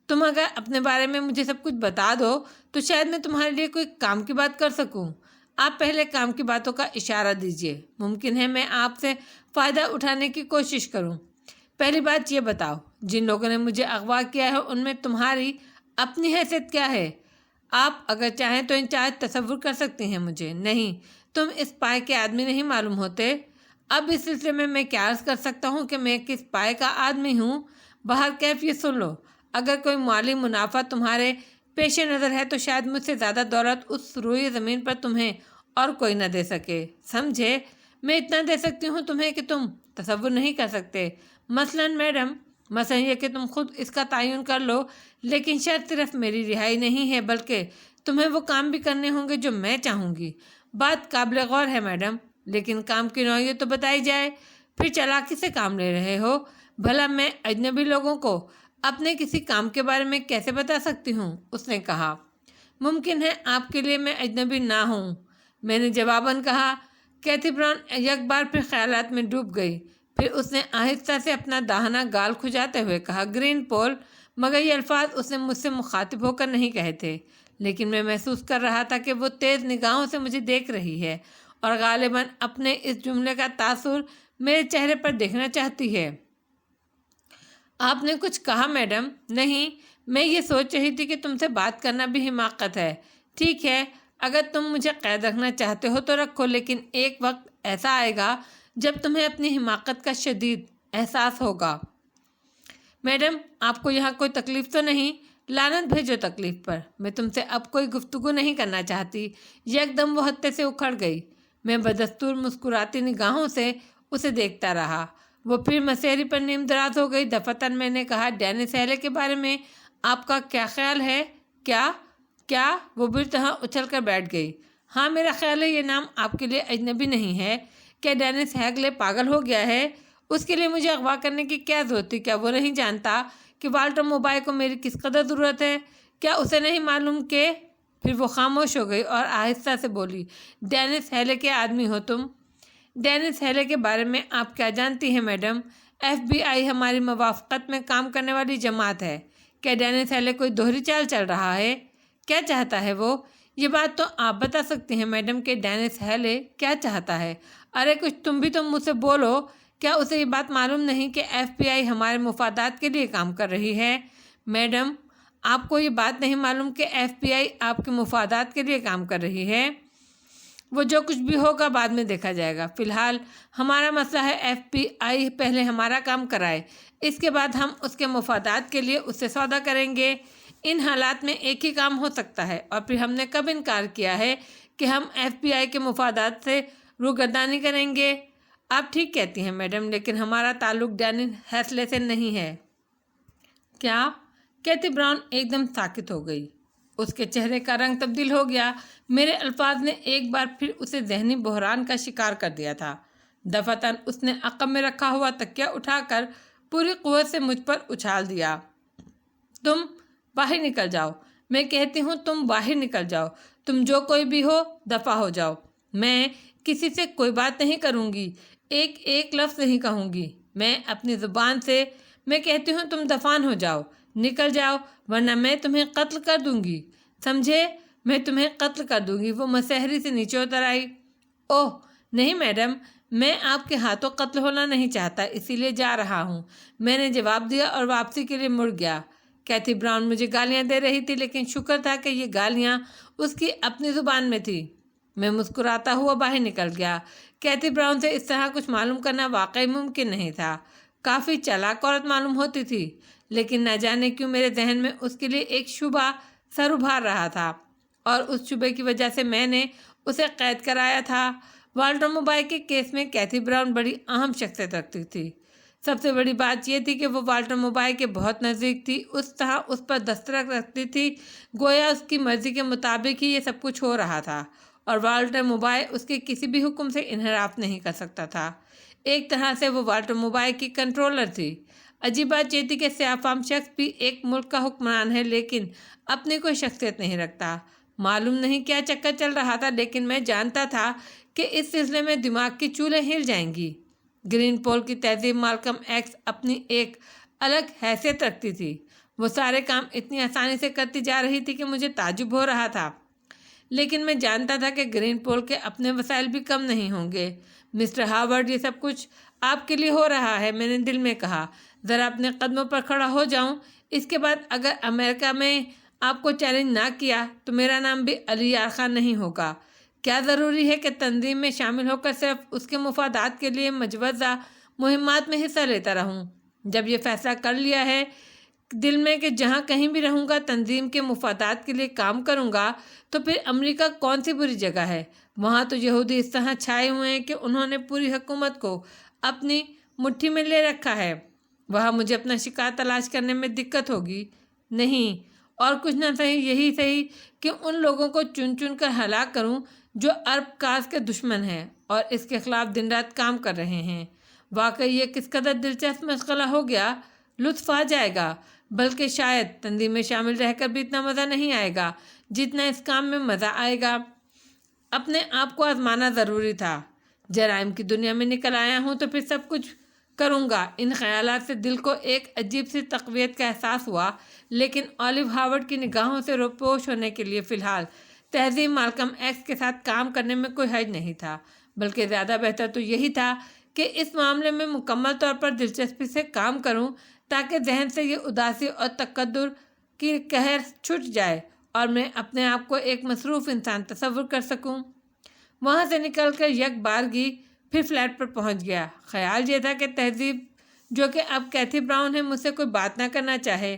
تم اگر اپنے بارے میں مجھے سب کچھ بتا دو تو شاید میں تمہارے لیے کوئی کام کی بات کر سکوں۔ آپ پہلے کام کی باتوں کا اشارہ دیجیے، ممکن ہے میں آپ سے فائدہ اٹھانے کی کوشش کروں۔ پہلی بات یہ بتاؤ، جن لوگوں نے مجھے اغوا کیا ہے ان میں تمہاری اپنی حیثیت کیا ہے؟ آپ اگر چاہیں تو انچارج تصور کر سکتی ہیں مجھے۔ نہیں، تم اس پائے کے آدمی نہیں معلوم ہوتے۔ اب اس سلسلے میں کیا عرض کر سکتا ہوں کہ میں کس پائے کا آدمی ہوں؟ بہرکیف یہ سن لو، اگر کوئی مالی منافع تمہارے پیش نظر ہے تو شاید مجھ سے زیادہ دولت اس روئی زمین پر تمہیں اور کوئی نہ دے سکے، سمجھے؟ میں اتنا دے سکتی ہوں تمہیں کہ تم تصور نہیں کر سکتے۔ مثلاً میڈم، مثلاً یہ کہ تم خود اس کا تعین کر لو، لیکن شرط صرف میری رہائی نہیں ہے بلکہ تمہیں وہ کام بھی کرنے ہوں گے جو میں چاہوں گی۔ بات قابل غور ہے میڈم، لیکن کام کی نوعیت تو بتائی جائے۔ پھر چالاکی سے کام لے رہے ہو؟ بھلا میں اجنبی لوگوں کو اپنے کسی کام کے بارے میں کیسے بتا سکتی ہوں؟ اس نے کہا، ممکن ہے آپ کے لیے میں اجنبی نہ ہوں، میں نے جواباً کہا۔ کیتھی براؤن یک بار پھر خیالات میں ڈوب گئی۔ پھر اس نے آہستہ سے اپنا داہنا گال کھجاتے ہوئے کہا، گرین پول، مگر یہ الفاظ اس نے مجھ سے مخاطب ہو کر نہیں کہے تھے، لیکن میں محسوس کر رہا تھا کہ وہ تیز نگاہوں سے مجھے دیکھ رہی ہے اور غالباً اپنے اس جملے کا تاثر میرے چہرے پر دیکھنا چاہتی ہے۔ آپ نے کچھ کہا میڈم؟ نہیں، میں یہ سوچ رہی تھی کہ تم سے بات کرنا بھی حماقت ہے۔ ٹھیک ہے، اگر تم مجھے قید رکھنا چاہتے ہو تو رکھو، لیکن ایک وقت ایسا آئے گا جب تمہیں اپنی حماقت کا شدید احساس ہوگا۔ میڈم، آپ کو یہاں کوئی تکلیف تو نہیں؟ لعنت بھیجو تکلیف پر، میں تم سے اب کوئی گفتگو نہیں کرنا چاہتی۔ یک دم وہ ہتے سے اکھڑ گئی۔ میں بدستور مسکراتی نگاہوں سے اسے دیکھتا رہا۔ وہ پھر مسیری پر نیم دراز ہو گئی۔ دفعتاً میں نے کہا، ڈینس ہیلے کے بارے میں آپ کا کیا خیال ہے؟ کیا؟ وہ بری طرح اچھل کر بیٹھ گئی۔ ہاں، میرا خیال ہے یہ نام آپ کے لیے اجنبی نہیں ہے۔ کیا ڈینس ہیگلے پاگل ہو گیا ہے؟ اس کے لیے مجھے اغوا کرنے کی کیا ضرورت تھی؟ کیا وہ نہیں جانتا کہ والٹر موبائل کو میری کس قدر ضرورت ہے؟ کیا اسے نہیں معلوم کہ… پھر وہ خاموش ہو گئی اور آہستہ سے بولی، ڈینس ہیلے کے آدمی ہو تم؟ ڈینس ہیلے کے بارے میں آپ کیا جانتی ہیں میڈم؟ FBI ہماری موافقت میں کام کرنے والی جماعت ہے۔ کیا ڈینس ہیلے کوئی دوہری چال چل رہا ہے؟ کیا چاہتا ہے وہ؟ یہ بات تو آپ بتا سکتی ہیں میڈم کہ ڈینس ہیلے کیا چاہتا ہے۔ ارے کچھ تم بھی تو مجھ سے بولو۔ کیا اسے یہ بات معلوم نہیں کہ FBI ہمارے مفادات کے لیے کام کر رہی ہے؟ میڈم، آپ کو یہ بات نہیں معلوم کہ FBI آپ کے مفادات کے لیے کام کر رہی ہے؟ وہ جو کچھ بھی ہوگا بعد میں دیکھا جائے گا۔ فی الحال ہمارا مسئلہ ہے FBI پہلے ہمارا کام کرائے، اس کے بعد ہم اس کے مفادات کے لیے اس سے سودا کریں گے۔ ان حالات میں ایک ہی کام ہو سکتا ہے، اور پھر ہم نے کب انکار کیا ہے کہ ہم FBI کے مفادات سے روگردانی کریں گے؟ آپ ٹھیک کہتی ہیں میڈم، لیکن ہمارا تعلق ڈینس ہیلے سے نہیں ہے۔ کیا؟ کیتھی براؤن ایک دم ساکت ہو گئی۔ اس کے چہرے کا رنگ تبدیل ہو گیا۔ میرے الفاظ نے ایک بار پھر اسے ذہنی بحران کا شکار کر دیا تھا۔ دفعتاً اس نے عقب میں رکھا ہوا تکیہ اٹھا کر پوری قوت سے مجھ پر اچھال دیا۔ تم باہر نکل جاؤ، میں کہتی ہوں تم باہر نکل جاؤ۔ تم جو کوئی بھی ہو، دفع ہو جاؤ۔ میں کسی سے کوئی بات نہیں کروں گی، ایک لفظ نہیں کہوں گی۔ میں اپنی زبان سے میں کہتی ہوں تم دفان ہو جاؤ، نکل جاؤ، ورنہ میں تمہیں قتل کر دوں گی، سمجھے؟ میں تمہیں قتل کر دوں گی۔ وہ مسحری سے نیچے اتر آئی۔ اوہ نہیں میڈم، میں آپ کے ہاتھوں قتل ہونا نہیں چاہتا، اسی لیے جا رہا ہوں، میں نے جواب دیا اور واپسی کے لیے مڑ گیا۔ کیتھی براؤن مجھے گالیاں دے رہی تھی، لیکن شکر تھا کہ یہ گالیاں اس کی اپنی زبان میں تھی۔ میں مسکراتا ہوا باہر نکل گیا۔ کیتھی براؤن سے اس طرح کچھ معلوم کرنا واقعی ممکن نہیں تھا۔ کافی چالاک عورت معلوم ہوتی تھی، لیکن نہ جانے کیوں میرے ذہن میں اس کے لیے ایک شبہ سر ابھار رہا تھا، اور اس شبے کی وجہ سے میں نے اسے قید کرایا تھا۔ والٹر موبائل کے کیس میں کیتھی براؤن بڑی اہم شخصیت رکھتی تھی۔ سب سے بڑی بات یہ تھی کہ وہ والٹر موبائے کے بہت نزدیک تھی، اس طرح اس پر دسترس رکھتی تھی گویا اس کی مرضی کے مطابق ہی یہ سب کچھ ہو رہا تھا، اور والٹر موبائے اس کے کسی بھی حکم سے انحراف نہیں کر سکتا تھا۔ ایک طرح سے وہ والٹر موبائے کی کنٹرولر تھی۔ عجیب بات یہ تھی کہ سیاہ فام شخص بھی ایک ملک کا حکمران ہے لیکن اپنی کوئی شخصیت نہیں رکھتا۔ معلوم نہیں کیا چکر چل رہا تھا، لیکن میں جانتا تھا کہ اس سلسلے میں دماغ کی چولیں ہل جائیں گی۔ گرین پول کی تہذیب مالکم ایکس اپنی ایک الگ حیثیت رکھتی تھی۔ وہ سارے کام اتنی آسانی سے کرتی جا رہی تھی کہ مجھے تعجب ہو رہا تھا، لیکن میں جانتا تھا کہ گرین پول کے اپنے وسائل بھی کم نہیں ہوں گے۔ مسٹر ہاورڈ، یہ سب کچھ آپ کے لیے ہو رہا ہے، میں نے دل میں کہا۔ ذرا اپنے قدموں پر کھڑا ہو جاؤں، اس کے بعد اگر امریکہ میں آپ کو چیلنج نہ کیا تو میرا نام بھی علی یار خان نہیں ہوگا۔ کیا ضروری ہے کہ تنظیم میں شامل ہو کر صرف اس کے مفادات کے لیے مجوزہ مہمات میں حصہ لیتا رہوں؟ جب یہ فیصلہ کر لیا ہے دل میں کہ جہاں کہیں بھی رہوں گا تنظیم کے مفادات کے لیے کام کروں گا، تو پھر امریکہ کون سی بری جگہ ہے؟ وہاں تو یہودی اس طرح چھائے ہوئے ہیں کہ انہوں نے پوری حکومت کو اپنی مٹھی میں لے رکھا ہے۔ وہاں مجھے اپنا شکار تلاش کرنے میں دقت ہوگی؟ نہیں، اور کچھ نہ صحیح یہی صحیح کہ ان لوگوں کو چن چن کر ہلاک کروں جو عرب کاز کے دشمن ہیں اور اس کے خلاف دن رات کام کر رہے ہیں۔ واقعی یہ کس قدر دلچسپ مشغلہ ہو گیا، لطف آ جائے گا، بلکہ شاید تنظیم میں شامل رہ کر بھی اتنا مزہ نہیں آئے گا جتنا اس کام میں مزہ آئے گا۔ اپنے آپ کو آزمانا ضروری تھا۔ جرائم کی دنیا میں نکل آیا ہوں تو پھر سب کچھ کروں گا۔ ان خیالات سے دل کو ایک عجیب سی تقویت کا احساس ہوا، لیکن اولیو ہاورڈ کی نگاہوں سے روپوش ہونے کے لیے فی الحال تہذیب مالکم ایکس کے ساتھ کام کرنے میں کوئی حرج نہیں تھا، بلکہ زیادہ بہتر تو یہی تھا کہ اس معاملے میں مکمل طور پر دلچسپی سے کام کروں تاکہ ذہن سے یہ اداسی اور تقدر کی قہر چھٹ جائے اور میں اپنے آپ کو ایک مصروف انسان تصور کر سکوں۔ وہاں سے نکل کر یک بارگی پھر فلیٹ پر پہنچ گیا۔ خیال یہ تھا کہ تہذیب، جو کہ اب کیتھی براؤن ہے، مجھ سے کوئی بات نہ کرنا چاہے،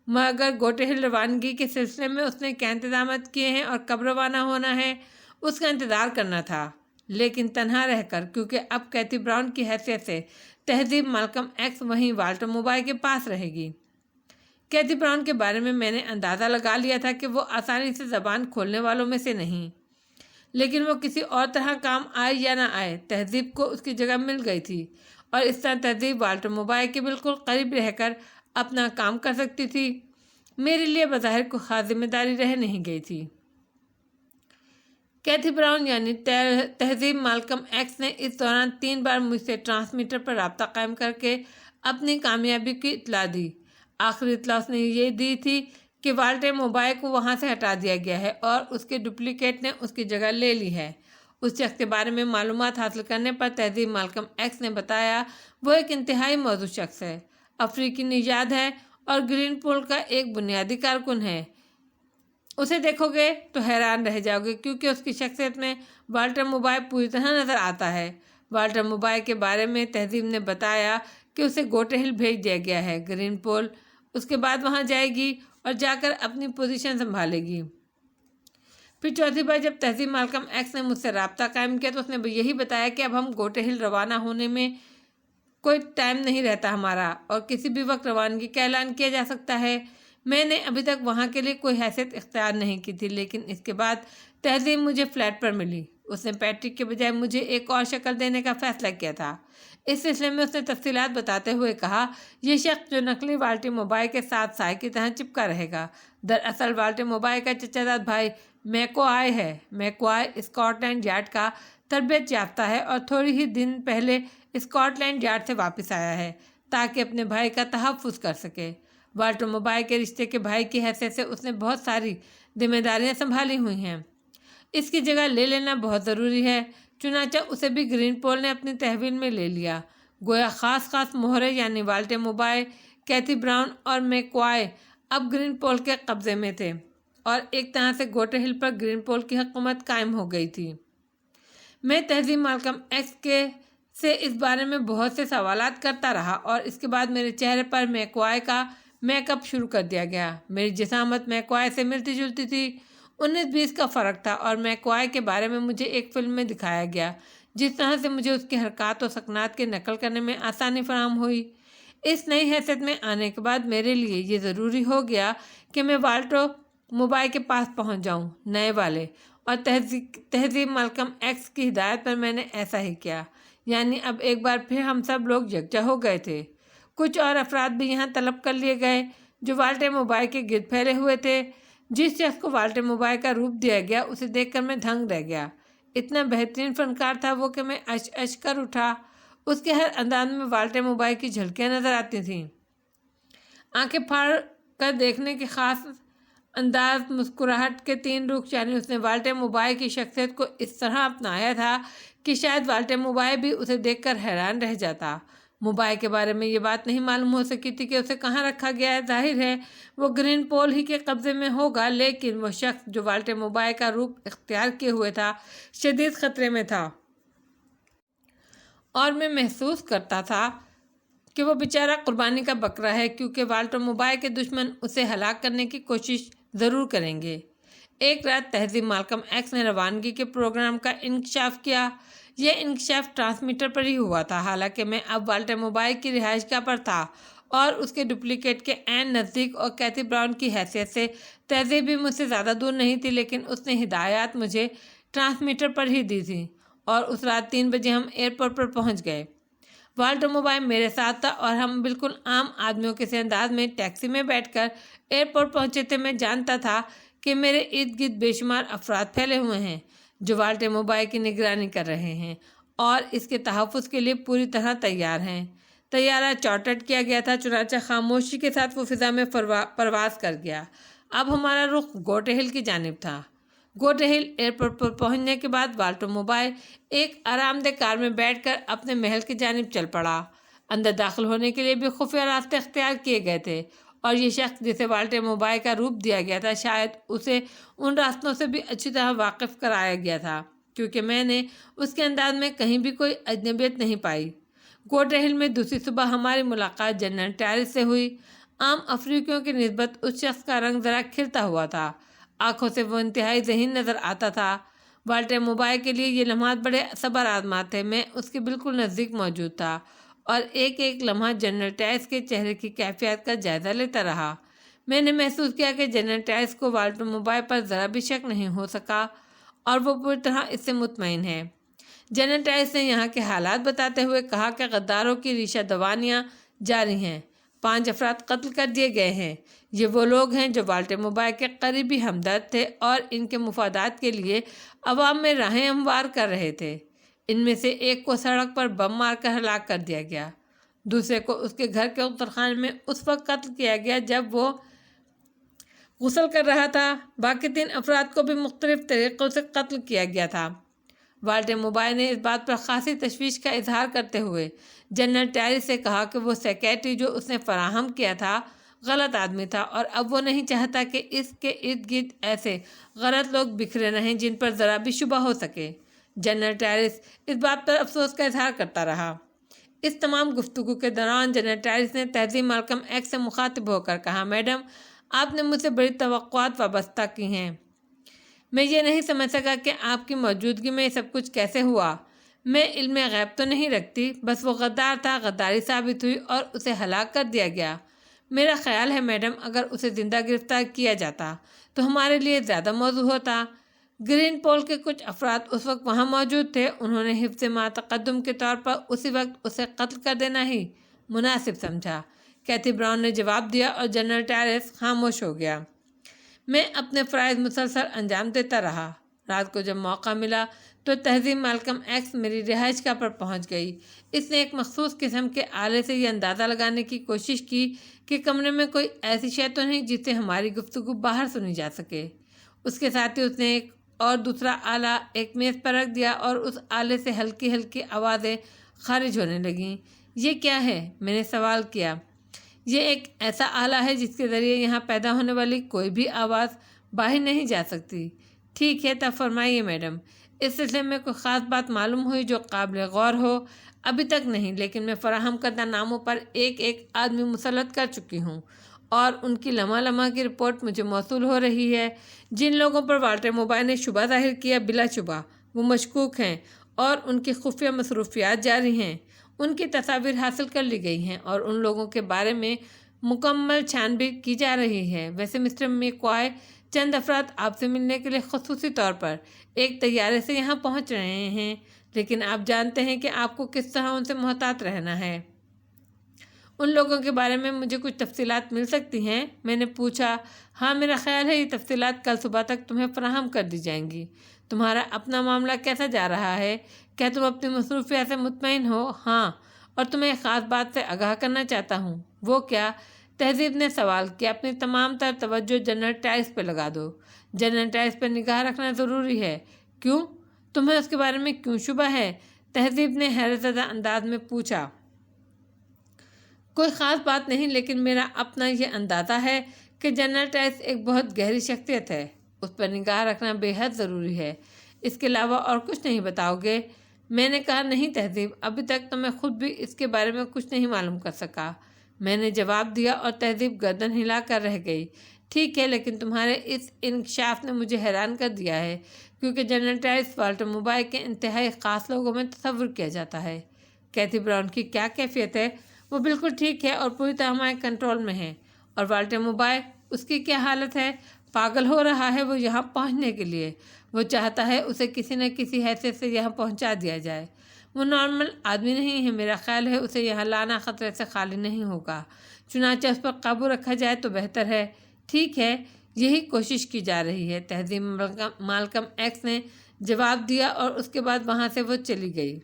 مگر گوٹے ہل روانگی کے سلسلے میں اس نے کیا انتظامات کیے ہیں اور کب روانہ ہونا ہے اس کا انتظار کرنا تھا، لیکن تنہا رہ کر، کیونکہ اب کیتھی براؤن کی حیثیت سے تہذیب مالکم ایکس وہیں والٹر موبائے کے پاس رہے گی۔ کیتھی براؤن کے بارے میں میں نے اندازہ لگا لیا تھا کہ وہ آسانی سے زبان کھولنے والوں میں سے نہیں، لیکن وہ کسی اور طرح کام آئے یا نہ آئے تہذیب کو اس کی جگہ مل گئی تھی، اور اس طرح تہذیب والٹر موبائے کے بالکل قریب رہ کر اپنا کام کر سکتی تھی۔ میرے لیے بظاہر کوئی خاص ذمہ داری رہ نہیں گئی تھی۔ کیتھی براؤن یعنی تہذیب مالکم ایکس نے اس دوران 3 بار مجھ سے ٹرانسمیٹر پر رابطہ قائم کر کے اپنی کامیابی کی اطلاع دی۔ آخری اطلاع اس نے یہ دی تھی کہ والٹر موبائے کو وہاں سے ہٹا دیا گیا ہے اور اس کے ڈپلیکیٹ نے اس کی جگہ لے لی ہے۔ اس شخص کے بارے میں معلومات حاصل کرنے پر تہذیب مالکم ایکس نے بتایا وہ ایک انتہائی موزوں شخص ہے، افریقی نژاد ہے اور گرین پول کا ایک بنیادی کارکن ہے۔ اسے دیکھو گے تو حیران رہ جاؤ گے کیونکہ اس کی شخصیت میں والٹر موبائے پوری طرح نظر آتا ہے۔ والٹر موبائے کے بارے میں تہذیب نے بتایا کہ اسے گوٹے ہل بھیج دیا گیا ہے۔ گرین پول اس کے بعد وہاں جائے گی اور جا کر اپنی پوزیشن سنبھالے گی۔ پھر چوتھی بار جب تہذیب مالکم ایکس نے مجھ سے رابطہ قائم کیا تو اس نے یہی بتایا کہ اب ہم گوٹے ہل روانہ ہونے میں کوئی ٹائم نہیں رہتا ہمارا، اور کسی بھی وقت روانگی کا اعلان کیا جا سکتا ہے۔ میں نے ابھی تک وہاں کے لیے کوئی حیثیت اختیار نہیں کی تھی، لیکن اس کے بعد تہذیب مجھے فلیٹ پر ملی۔ اس نے پیٹرک کے بجائے مجھے ایک اور شکل دینے کا فیصلہ کیا تھا۔ اس سلسلے میں اس نے تفصیلات بتاتے ہوئے کہا، یہ شخص جو نقلی والٹر موبائے کے ساتھ سائے کی طرح چپکا رہے گا، دراصل والٹر موبائے کا چچا زاد بھائی میکوآئے ہے۔ میکوآئے اسکاٹ لینڈ یارڈ کا تربیت یافتہ ہے اور تھوڑی ہی دن پہلے اسکاٹ لینڈ یارڈ سے واپس آیا ہے تاکہ اپنے بھائی کا تحفظ کر سکے۔ والٹر موبائے کے رشتے کے بھائی کی حیثیت سے اس نے بہت ساری ذمہ داریاں سنبھالی ہوئی ہیں، اس کی جگہ لے لینا بہت ضروری ہے۔ چنانچہ اسے بھی گرین پول نے اپنی تحویل میں لے لیا، گویا خاص مہرے یعنی والٹر موبائے، کیتھی براؤن اور میکوآئے اب گرین پول کے قبضے میں تھے، اور ایک طرح سے گوٹے ہل پر گرین پول کی حکومت قائم ہو گئی تھی۔ میں تہذیب مالکم ایکس سے اس بارے میں بہت سے سوالات کرتا رہا، اور اس کے بعد میرے چہرے پر میکوآئے کا میک اپ شروع کر دیا گیا۔ میری جسامت میکوآئے سے ملتی جلتی تھی، 19-20 کا فرق تھا، اور میکوآئے کے بارے میں مجھے ایک فلم میں دکھایا گیا جس طرح سے مجھے اس کی حرکات و سکنات کے نقل کرنے میں آسانی فراہم ہوئی۔ اس نئی حیثیت میں آنے کے بعد میرے لیے یہ ضروری ہو گیا کہ میں والٹر موبائل کے پاس پہنچ جاؤں، نئے والے، اور تہذیب مالکم ایکس کی ہدایت پر میں نے ایسا ہی کیا۔ یعنی اب ایک بار پھر ہم سب لوگ یکجا ہو گئے تھے۔ کچھ اور افراد بھی یہاں طلب کر لیے گئے جو والٹر موبائل کے گرد پھیلے ہوئے تھے۔ جس شخص کو والٹر موبائل کا روپ دیا گیا اسے دیکھ کر میں دھنگ رہ گیا۔ اتنا بہترین فنکار تھا وہ کہ میں اچ کر اٹھا۔ اس کے ہر انداز میں والٹر موبائل کی جھلکیاں نظر آتی تھیں۔ آنکھیں پھاڑ کر دیکھنے کی خاص انداز، مسکراہٹ کے 3 رخ، یعنی اس نے والٹر موبائل کی شخصیت کو اس طرح اپنایا تھا کہ شاید والٹر موبائل بھی اسے دیکھ کر حیران رہ جاتا۔ موبائل کے بارے میں یہ بات نہیں معلوم ہو سکی تھی کہ اسے کہاں رکھا گیا ہے۔ ظاہر ہے وہ گرین پول ہی کے قبضے میں ہوگا، لیکن وہ شخص جو والٹر موبائل کا روپ اختیار کیے ہوئے تھا شدید خطرے میں تھا، اور میں محسوس کرتا تھا کہ وہ بیچارہ قربانی کا بکرا ہے، کیونکہ والٹر موبائل کے دشمن اسے ہلاک کرنے کی کوشش ضرور کریں گے۔ ایک رات تہذیب مالکم ایکس نے روانگی کے پروگرام کا انکشاف کیا۔ یہ انکشاف ٹرانسمیٹر پر ہی ہوا تھا، حالانکہ میں اب والٹر موبائل کی رہائش گاہ پر تھا اور اس کے ڈپلیکیٹ کے عین نزدیک، اور کیتھی براؤن کی حیثیت سے تہذیب بھی مجھ سے زیادہ دور نہیں تھی، لیکن اس نے ہدایات مجھے ٹرانسمیٹر پر ہی دی تھی، اور اس رات 3 بجے ہم ایئرپورٹ پر پہنچ گئے۔ والٹر موبائل میرے ساتھ تھا اور ہم بالکل عام آدمیوں کے سے انداز میں ٹیکسی میں بیٹھ کر ایئرپورٹ پہنچے تھے۔ میں جانتا تھا کہ میرے ارد گرد بے شمار افراد پھیلے ہوئے ہیں جو والٹر موبائل کی نگرانی کر رہے ہیں اور اس کے تحفظ کے لیے پوری طرح تیار ہیں۔ طیارہ چارٹرڈ کیا گیا تھا، چنانچہ خاموشی کے ساتھ وہ فضا میں پرواز کر گیا۔ اب ہمارا رخ گوٹ ہل کی جانب تھا۔ گوٹ ہل ایئرپورٹ پر پہنچنے کے بعد والٹر موبائل ایک آرام دہ کار میں بیٹھ کر اپنے محل کی جانب چل پڑا۔ اندر داخل ہونے کے لیے بھی خفیہ راستے اختیار کیے گئے تھے، اور یہ شخص جسے والٹر موبائل کا روپ دیا گیا تھا شاید اسے ان راستوں سے بھی اچھی طرح واقف کرایا گیا تھا، کیونکہ میں نے اس کے انداز میں کہیں بھی کوئی اجنبیت نہیں پائی۔ گوٹ ہل میں دوسری صبح ہماری ملاقات جنرل ٹائرس سے ہوئی۔ عام افریقیوں کی نسبت اس شخص کا رنگ ذرا کھلتا ہوا تھا، آنکھوں سے وہ انتہائی ذہین نظر آتا تھا۔ والٹر موبائل کے لیے یہ لمحات بڑے صبر آزمات تھے۔ میں اس کے بالکل نزدیک موجود تھا اور ایک ایک لمحہ جنرل ٹائرس کے چہرے کی کیفیت کا جائزہ لیتا رہا۔ میں نے محسوس کیا کہ جنرل ٹائرس کو والٹر موبائل پر ذرا بھی شک نہیں ہو سکا اور وہ پوری طرح اس سے مطمئن ہے۔ جنرل ٹائرس نے یہاں کے حالات بتاتے ہوئے کہا کہ غداروں کی ریشہ دوانیاں جاری ہیں، 5 افراد قتل کر دیے گئے ہیں۔ یہ وہ لوگ ہیں جو والٹر موبائل کے قریبی ہمدرد تھے اور ان کے مفادات کے لیے عوام میں راہیں ہموار کر رہے تھے۔ ان میں سے ایک کو سڑک پر بم مار کر ہلاک کر دیا گیا، دوسرے کو اس کے گھر کے غسلخانے میں اس وقت قتل کیا گیا جب وہ غسل کر رہا تھا۔ باقی 3 افراد کو بھی مختلف طریقوں سے قتل کیا گیا تھا۔ والٹر موبائل نے اس بات پر خاصی تشویش کا اظہار کرتے ہوئے جنرل ٹائرس سے کہا کہ وہ سیکیٹری جو اس نے فراہم کیا تھا غلط آدمی تھا، اور اب وہ نہیں چاہتا کہ اس کے ارد گرد ایسے غلط لوگ بکھرے رہیں جن پر ذرا بھی شبہ ہو سکے۔ جنرل ٹائرس اس بات پر افسوس کا اظہار کرتا رہا۔ اس تمام گفتگو کے دوران جنرل ٹائرس نے تہذیب مالکم ایکس سے مخاطب ہو کر کہا، میڈم، آپ نے مجھ سے بڑی توقعات وابستہ کی ہیں۔ میں یہ نہیں سمجھ سکا کہ آپ کی موجودگی میں یہ سب کچھ کیسے ہوا۔ میں علم غیب تو نہیں رکھتی، بس وہ غدار تھا، غداری ثابت ہوئی اور اسے ہلاک کر دیا گیا۔ میرا خیال ہے میڈم، اگر اسے زندہ گرفتار کیا جاتا تو ہمارے لیے زیادہ موضوع ہوتا۔ گرین پول کے کچھ افراد اس وقت وہاں موجود تھے، انہوں نے حفظ ما تقدم کے طور پر اسی وقت اسے قتل کر دینا ہی مناسب سمجھا۔ کیتھی براؤن نے جواب دیا اور جنرل ٹائرس خاموش ہو گیا۔ میں اپنے فرائض مسلسل انجام دیتا رہا۔ رات کو جب موقع ملا تو تہذیب مالکم ایکس میری رہائش گاہ پر پہنچ گئی۔ اس نے ایک مخصوص قسم کے آلے سے یہ اندازہ لگانے کی کوشش کی کہ کمرے میں کوئی ایسی شے تو نہیں جس سے ہماری گفتگو باہر سنی جا سکے۔ اس کے ساتھ ہی اس نے ایک اور دوسرا آلہ ایک میز پر رکھ دیا اور اس آلے سے ہلکی ہلکی آوازیں خارج ہونے لگیں۔ یہ کیا ہے؟ میں نے سوال کیا۔ یہ ایک ایسا آلہ ہے جس کے ذریعے یہاں پیدا ہونے والی کوئی بھی آواز باہر نہیں جا سکتی۔ ٹھیک ہے، تب فرمائیے میڈم، اس سلسلے میں کوئی خاص بات معلوم ہوئی جو قابل غور ہو؟ ابھی تک نہیں، لیکن میں فراہم کردہ ناموں پر ایک ایک آدمی مسلط کر چکی ہوں اور ان کی لمحہ لمحہ کی رپورٹ مجھے موصول ہو رہی ہے۔ جن لوگوں پر والٹر موبائل نے شبہ ظاہر کیا بلا شبہ وہ مشکوک ہیں اور ان کی خفیہ مصروفیات جاری ہیں۔ ان کی تصاویر حاصل کر لی گئی ہیں اور ان لوگوں کے بارے میں مکمل چھانبین کی جا رہی ہے۔ ویسے مسٹر میکوائے چند افراد آپ سے ملنے کے لیے خصوصی طور پر ایک طیارے سے یہاں پہنچ رہے ہیں، لیکن آپ جانتے ہیں کہ آپ کو کس طرح ان سے محتاط رہنا ہے۔ ان لوگوں کے بارے میں مجھے کچھ تفصیلات مل سکتی ہیں؟ میں نے پوچھا۔ ہاں، میرا خیال ہے یہ تفصیلات کل صبح تک تمہیں فراہم کر دی جائیں گی۔ تمہارا اپنا معاملہ کیسا جا رہا ہے؟ کیا تم اپنی مصروفیات سے مطمئن ہو؟ ہاں، اور تمہیں ایک خاص بات سے آگاہ کرنا چاہتا ہوں۔ وہ کیا؟ تہذیب نے سوال کیا۔ اپنی تمام تر توجہ جنرل ٹائرس پہ لگا دو۔ جنرل ٹائرس پہ نگاہ رکھنا ضروری ہے۔ کیوں؟ تمہیں اس کے بارے میں کیوں شبہ ہے؟ تہذیب نے حیرت زدہ انداز میں پوچھا۔ کوئی خاص بات نہیں، لیکن میرا اپنا یہ اندازہ ہے کہ جنرل ٹائرس ایک بہت گہری شخصیت ہے۔ اس پر نگاہ رکھنا بے حد ضروری ہے۔ اس کے علاوہ اور کچھ نہیں بتاؤ گے؟ میں نے کہا، نہیں تہذیب، ابھی تک تو میں خود بھی اس کے بارے میں کچھ نہیں معلوم کر سکا، میں نے جواب دیا، اور تہذیب گردن ہلا کر رہ گئی۔ ٹھیک ہے، لیکن تمہارے اس انکشاف نے مجھے حیران کر دیا ہے، کیونکہ جنرل ٹائرس والٹر موبائے کے انتہائی خاص لوگوں میں تصور کیا جاتا ہے۔ کیتھی براؤن کی کیا کیفیت ہے؟ وہ بالکل ٹھیک ہے اور پوری طرح ہمارے کنٹرول میں ہے۔ اور والٹر موبائے، اس کی کیا حالت ہے؟ پاگل ہو رہا ہے وہ یہاں پہنچنے کے لیے۔ وہ چاہتا ہے اسے کسی نہ کسی حیثیت سے یہاں پہنچا دیا جائے۔ وہ نارمل آدمی نہیں ہے، میرا خیال ہے اسے یہاں لانا خطرے سے خالی نہیں ہوگا، چنانچہ اس پر قابو رکھا جائے تو بہتر ہے۔ ٹھیک ہے، یہی کوشش کی جا رہی ہے، تہذیب مالکم ایکس نے جواب دیا، اور اس کے بعد وہاں سے وہ چلی گئی۔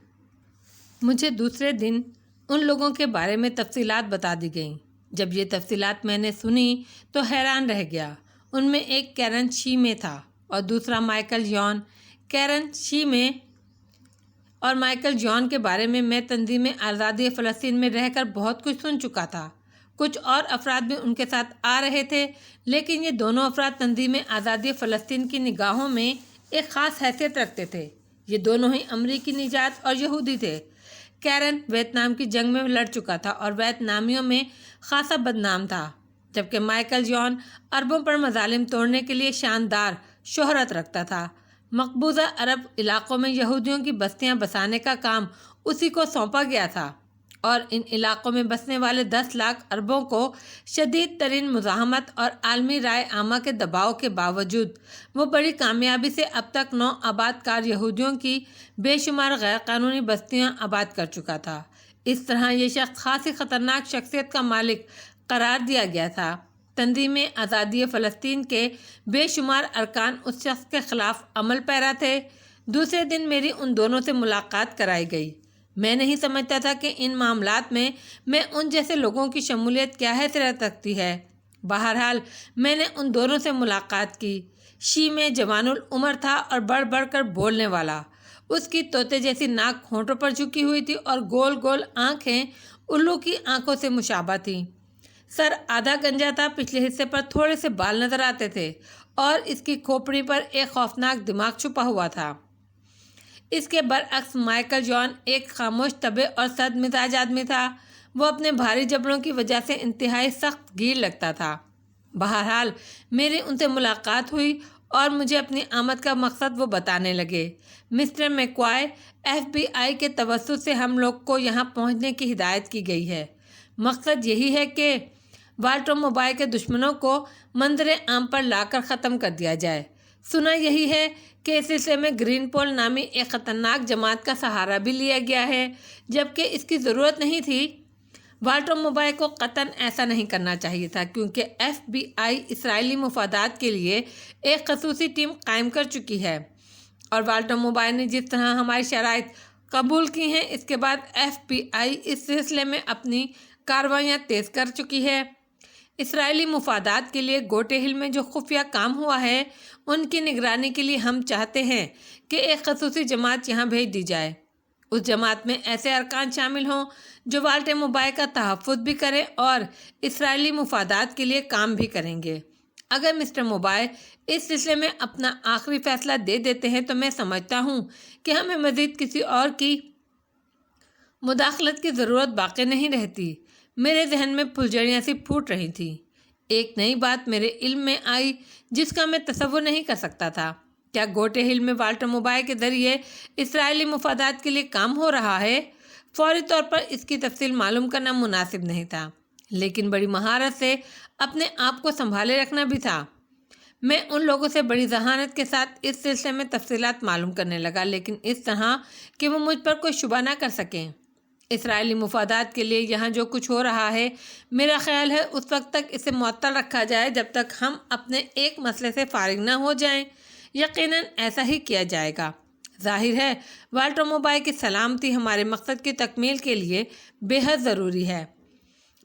مجھے دوسرے دن ان لوگوں کے بارے میں تفصیلات بتا دی گئیں۔ جب یہ تفصیلات میں نے سنی تو حیران رہ گیا۔ ان میں ایک کیرن شی میں تھا اور دوسرا مائیکل یون۔ کیرن شی میں اور مائیکل یون کے بارے میں تنظیم آزادی فلسطین میں رہ کر بہت کچھ سن چکا تھا۔ کچھ اور افراد بھی ان کے ساتھ آ رہے تھے، لیکن یہ دونوں افراد تنظیم آزادی فلسطین کی نگاہوں میں ایک خاص حیثیت رکھتے تھے۔ یہ دونوں ہی امریکی نژاد اور یہودی تھے۔ کیرن ویتنام کی جنگ میں لڑ چکا تھا اور ویتنامیوں میں خاصا بدنام تھا، جبکہ مائیکل یون عربوں پر مظالم توڑنے کے لیے شاندار شہرت رکھتا تھا۔ مقبوضہ عرب علاقوں میں یہودیوں کی بستیاں بسانے کا کام اسی کو سونپا گیا تھا، اور ان علاقوں میں بسنے والے 10 لاکھ عربوں کو شدید ترین مزاحمت اور عالمی رائے عامہ کے دباؤ کے باوجود وہ بڑی کامیابی سے اب تک 9 آباد کار یہودیوں کی بے شمار غیر قانونی بستیاں آباد کر چکا تھا۔ اس طرح یہ شخص خاصی خطرناک شخصیت کا مالک قرار دیا گیا تھا۔ تنظیم آزادی فلسطین کے بے شمار ارکان اس شخص کے خلاف عمل پیرا تھے۔ دوسرے دن میری ان دونوں سے ملاقات کرائی گئی۔ میں نہیں سمجھتا تھا کہ ان معاملات میں ان جیسے لوگوں کی شمولیت کیا حیثیت رکھتی ہے۔ بہرحال میں نے ان دونوں سے ملاقات کی۔ شی میں جوان العمر تھا اور بڑھ بڑھ کر بولنے والا۔ اس کی طوطے جیسی ناک ہونٹوں پر جھکی ہوئی تھی اور گول گول آنکھیں الو کی آنکھوں سے مشابہ تھیں۔ سر آدھا گنجا تھا، پچھلے حصے پر تھوڑے سے بال نظر آتے تھے، اور اس کی کھوپڑی پر ایک خوفناک دماغ چھپا ہوا تھا۔ اس کے برعکس مائیکل یون ایک خاموش طبع اور سرد مزاج آدمی تھا۔ وہ اپنے بھاری جبڑوں کی وجہ سے انتہائی سخت گیر لگتا تھا۔ بہرحال میری ان سے ملاقات ہوئی اور مجھے اپنی آمد کا مقصد وہ بتانے لگے۔ مسٹر میکوائے، FBI کے توسط سے ہم لوگ کو یہاں پہنچنے کی ہدایت کی گئی ہے۔ مقصد یہی ہے کہ والٹر موبائے کے دشمنوں کو منظر عام پر لا کر ختم کر دیا جائے۔ سنا یہی ہے کہ اس سلسلے میں گرین پول نامی ایک خطرناک جماعت کا سہارا بھی لیا گیا ہے، جبکہ اس کی ضرورت نہیں تھی۔ والٹر موبائے کو قطعاً ایسا نہیں کرنا چاہیے تھا، کیونکہ FBI اسرائیلی مفادات کے لیے ایک خصوصی ٹیم قائم کر چکی ہے، اور والٹر موبائے نے جس طرح ہماری شرائط قبول کی ہیں، اس کے بعد FBI اس سلسلے میں اپنی کارروائیاں تیز کر چکی ہے۔ اسرائیلی مفادات کے لیے گوٹے ہل میں جو خفیہ کام ہوا ہے، ان کی نگرانی کے لیے ہم چاہتے ہیں کہ ایک خصوصی جماعت یہاں بھیج دی جائے۔ اس جماعت میں ایسے ارکان شامل ہوں جو والٹر موبائے کا تحفظ بھی کریں اور اسرائیلی مفادات کے لیے کام بھی کریں گے۔ اگر مسٹر موبائے اس سلسلے میں اپنا آخری فیصلہ دے دیتے ہیں تو میں سمجھتا ہوں کہ ہمیں مزید کسی اور کی مداخلت کی ضرورت باقی نہیں رہتی۔ میرے ذہن میں پھلجھڑیاں سی پھوٹ رہی تھیں۔ ایک نئی بات میرے علم میں آئی جس کا میں تصور نہیں کر سکتا تھا۔ کیا گوٹے ہل میں والٹر موبائے کے ذریعے اسرائیلی مفادات کے لیے کام ہو رہا ہے؟ فوری طور پر اس کی تفصیل معلوم کرنا مناسب نہیں تھا، لیکن بڑی مہارت سے اپنے آپ کو سنبھالے رکھنا بھی تھا۔ میں ان لوگوں سے بڑی ذہانت کے ساتھ اس سلسلے میں تفصیلات معلوم کرنے لگا، لیکن اس طرح کہ وہ مجھ پر کوئی شبہ نہ کر سکیں۔ اسرائیلی مفادات کے لیے یہاں جو کچھ ہو رہا ہے، میرا خیال ہے اس وقت تک اسے معطل رکھا جائے جب تک ہم اپنے ایک مسئلے سے فارغ نہ ہو جائیں۔ یقیناً ایسا ہی کیا جائے گا۔ ظاہر ہے والٹر موبائے کی سلامتی ہمارے مقصد کی تکمیل کے لیے بے حد ضروری ہے۔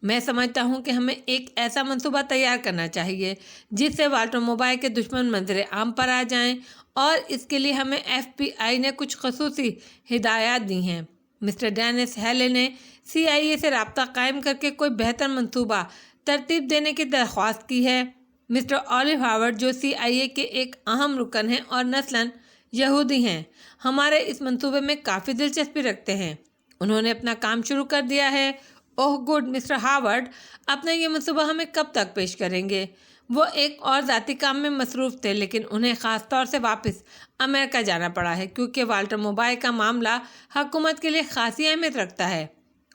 میں سمجھتا ہوں کہ ہمیں ایک ایسا منصوبہ تیار کرنا چاہیے جس سے والٹر موبائے کے دشمن منظر عام پر آ جائیں، اور اس کے لیے ہمیں FBI نے کچھ خصوصی ہدایات دی ہیں۔ مسٹر ڈینس ہیلے نے CIA سے رابطہ قائم کر کے کوئی بہتر منصوبہ ترتیب دینے کی درخواست کی ہے۔ مسٹر اولیو ہاورڈ جو CIA کے ایک اہم رکن ہیں اور نسلاً یہودی ہیں، ہمارے اس منصوبے میں کافی دلچسپی رکھتے ہیں۔ انہوں نے اپنا کام شروع کر دیا ہے۔ اوہ گڈ، مسٹر ہاورڈ اپنا یہ منصوبہ ہمیں کب تک پیش کریں گے؟ وہ ایک اور ذاتی کام میں مصروف تھے، لیکن انہیں خاص طور سے واپس امریکہ جانا پڑا ہے کیونکہ والٹر موبائے کا معاملہ حکومت کے لیے خاصی اہمیت رکھتا ہے،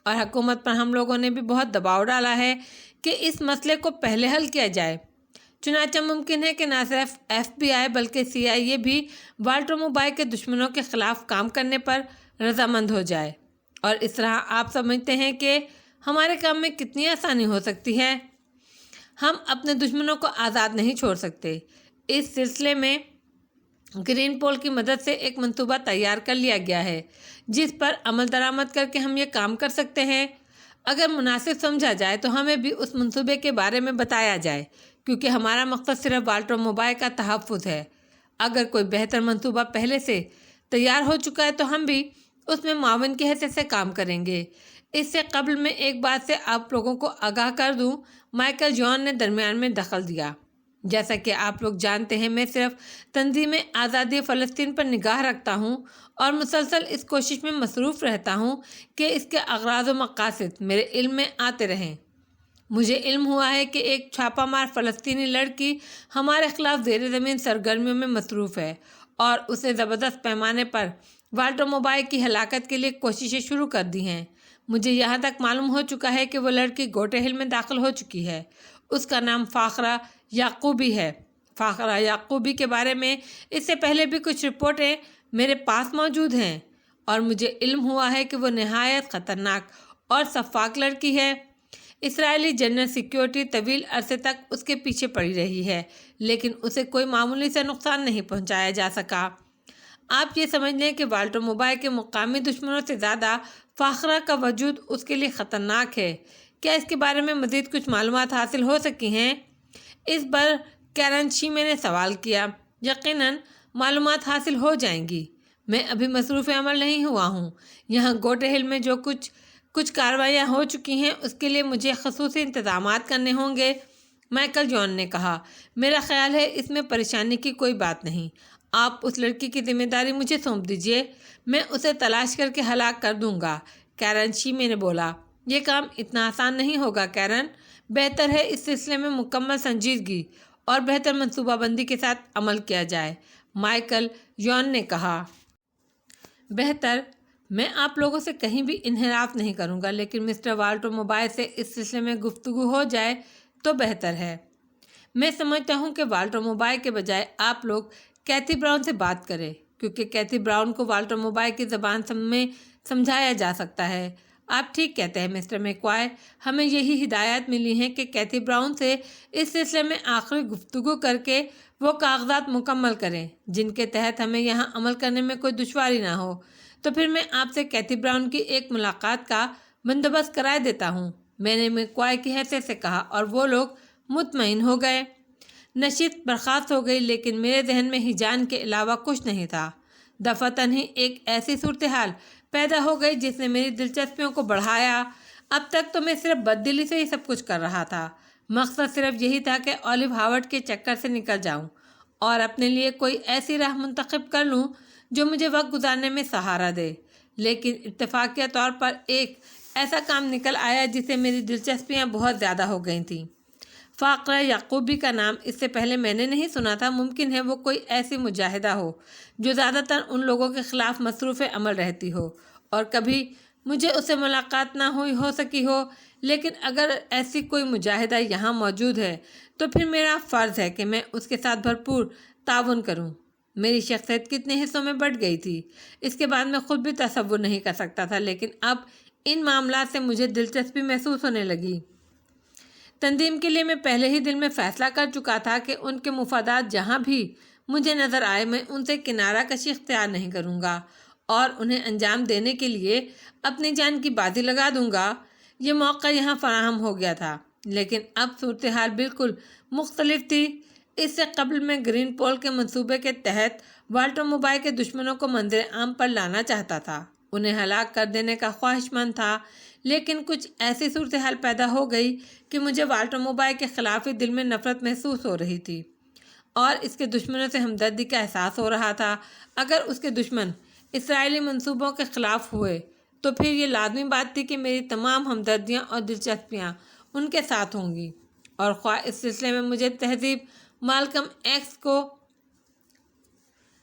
اور حکومت پر ہم لوگوں نے بھی بہت دباؤ ڈالا ہے کہ اس مسئلے کو پہلے حل کیا جائے۔ چنانچہ ممکن ہے کہ نہ صرف FBI بلکہ CIA بھی والٹر موبائے کے دشمنوں کے خلاف کام کرنے پر رضامند ہو جائے، اور اس طرح آپ سمجھتے ہیں کہ ہمارے کام میں کتنی آسانی ہو سکتی ہے۔ ہم اپنے دشمنوں کو آزاد نہیں چھوڑ سکتے۔ اس سلسلے میں گرین پول کی مدد سے ایک منصوبہ تیار کر لیا گیا ہے جس پر عمل درآمد کر کے ہم یہ کام کر سکتے ہیں۔ اگر مناسب سمجھا جائے تو ہمیں بھی اس منصوبے کے بارے میں بتایا جائے، کیونکہ ہمارا مقصد صرف والٹر موبائے کا تحفظ ہے۔ اگر کوئی بہتر منصوبہ پہلے سے تیار ہو چکا ہے تو ہم بھی اس میں معاون کی حیثیت سے کام کریں گے۔ اس سے قبل میں ایک بات سے آپ لوگوں کو آگاہ کر دوں، مائیکل جان نے درمیان میں دخل دیا۔ جیسا کہ آپ لوگ جانتے ہیں، میں صرف تنظیم آزادی فلسطین پر نگاہ رکھتا ہوں اور مسلسل اس کوشش میں مصروف رہتا ہوں کہ اس کے اغراض و مقاصد میرے علم میں آتے رہیں۔ مجھے علم ہوا ہے کہ ایک چھاپہ مار فلسطینی لڑکی ہمارے خلاف زیر زمین سرگرمیوں میں مصروف ہے، اور اسے زبردست پیمانے پر والٹر موبائے کی ہلاکت کے لیے کوششیں شروع کر دی ہیں۔ مجھے یہاں تک معلوم ہو چکا ہے کہ وہ لڑکی گوٹے ہل میں داخل ہو چکی ہے۔ اس کا نام فاخرہ یعقوبی ہے۔ فاخرہ یعقوبی کے بارے میں اس سے پہلے بھی کچھ رپورٹیں میرے پاس موجود ہیں، اور مجھے علم ہوا ہے کہ وہ نہایت خطرناک اور شفاق لڑکی ہے۔ اسرائیلی جنرل سیکیورٹی طویل عرصے تک اس کے پیچھے پڑی رہی ہے، لیکن اسے کوئی معمولی سے نقصان نہیں پہنچایا جا سکا۔ آپ یہ سمجھ لیں کہ والٹر موبائے کے مقامی دشمنوں سے زیادہ فاخرہ کا وجود اس کے لیے خطرناک ہے۔ کیا اس کے بارے میں مزید کچھ معلومات حاصل ہو سکی ہیں؟ اس پر کیرن شیمے نے سوال کیا۔ یقیناً معلومات حاصل ہو جائیں گی۔ میں ابھی مصروف عمل نہیں ہوا ہوں۔ یہاں گوٹے ہل میں جو کچھ کارروائیاں ہو چکی ہیں اس کے لیے مجھے خصوصی انتظامات کرنے ہوں گے، مائیکل جان نے کہا۔ میرا خیال ہے اس میں پریشانی کی کوئی بات نہیں۔ آپ اس لڑکی کی ذمہ داری مجھے سونپ دیجیے، میں اسے تلاش کر کے ہلاک کر دوں گا، کیرن شیمے نے بولا۔ یہ کام اتنا آسان نہیں ہوگا کیرن، بہتر ہے اس سلسلے میں مکمل سنجیدگی اور بہتر منصوبہ بندی کے ساتھ عمل کیا جائے، مائیکل جان نے کہا۔ بہتر، میں آپ لوگوں سے کہیں بھی انحراف نہیں کروں گا، لیکن مسٹر والٹر موبائے سے اس سلسلے میں گفتگو ہو جائے تو بہتر ہے۔ میں سمجھتا ہوں کہ والٹر موبائے کے بجائے آپ لوگ کیتھی براؤن سے بات کریں، کیونکہ کیتھی براؤن کو والٹر موبائے کی زبان میں سمجھایا جا سکتا ہے۔ آپ ٹھیک کہتے ہیں مسٹر میکوائے، ہمیں یہی ہدایات ملی ہیں کہ کیتھی براؤن سے اس سلسلے میں آخری گفتگو کر کے وہ کاغذات مکمل کریں جن کے تحت ہمیں یہاں عمل کرنے میں کوئی دشواری نہ ہو۔ تو پھر میں آپ سے کیتھی براؤن کی ایک ملاقات کا بندوبست کرائے دیتا ہوں، میں نے میکوائے کی حیثیت سے کہا، اور وہ لوگ مطمئن ہو گئے۔ نشست برخاست ہو گئی، لیکن میرے ذہن میں ہیجان کے علاوہ کچھ نہیں تھا۔ دفعتاً ہی ایک ایسی صورتحال پیدا ہو گئی جس نے میری دلچسپیوں کو بڑھایا۔ اب تک تو میں صرف بددلی سے ہی سب کچھ کر رہا تھا۔ مقصد صرف یہی تھا کہ اولیو ہاورڈ کے چکر سے نکل جاؤں اور اپنے لیے کوئی ایسی راہ منتخب کر لوں جو مجھے وقت گزارنے میں سہارا دے، لیکن اتفاقیہ طور پر ایک ایسا کام نکل آیا جس سے میری دلچسپیاں بہت زیادہ ہو گئی تھیں۔ فاخرہ یعقوبی کا نام اس سے پہلے میں نے نہیں سنا تھا۔ ممکن ہے وہ کوئی ایسی مجاہدہ ہو جو زیادہ تر ان لوگوں کے خلاف مصروف عمل رہتی ہو اور کبھی مجھے اس سے ملاقات نہ ہوئی ہو سکی ہو، لیکن اگر ایسی کوئی مجاہدہ یہاں موجود ہے تو پھر میرا فرض ہے کہ میں اس کے ساتھ بھرپور تعاون کروں۔ میری شخصیت کتنے حصوں میں بٹ گئی تھی، اس کے بعد میں خود بھی تصور نہیں کر سکتا تھا، لیکن اب ان معاملات سے مجھے دلچسپی محسوس ہونے لگی۔ تنظیم کے لیے میں پہلے ہی دل میں فیصلہ کر چکا تھا کہ ان کے مفادات جہاں بھی مجھے نظر آئے میں ان سے کنارہ کشی اختیار نہیں کروں گا اور انہیں انجام دینے کے لیے اپنی جان کی بازی لگا دوں گا۔ یہ موقع یہاں فراہم ہو گیا تھا، لیکن اب صورتحال بالکل مختلف تھی۔ اس سے قبل میں گرین پول کے منصوبے کے تحت والٹر موبائل کے دشمنوں کو منظر عام پر لانا چاہتا تھا، انہیں ہلاک کر دینے کا خواہش مند تھا، لیکن کچھ ایسی صورتحال پیدا ہو گئی کہ مجھے والٹر موبائل کے خلاف ہی دل میں نفرت محسوس ہو رہی تھی اور اس کے دشمنوں سے ہمدردی کا احساس ہو رہا تھا۔ اگر اس کے دشمن اسرائیلی منصوبوں کے خلاف ہوئے تو پھر یہ لازمی بات تھی کہ میری تمام ہمدردیاں اور دلچسپیاں ان کے ساتھ ہوں گی، اور خواہ اس سلسلے میں مجھے تہذیب مالکم ایکس کو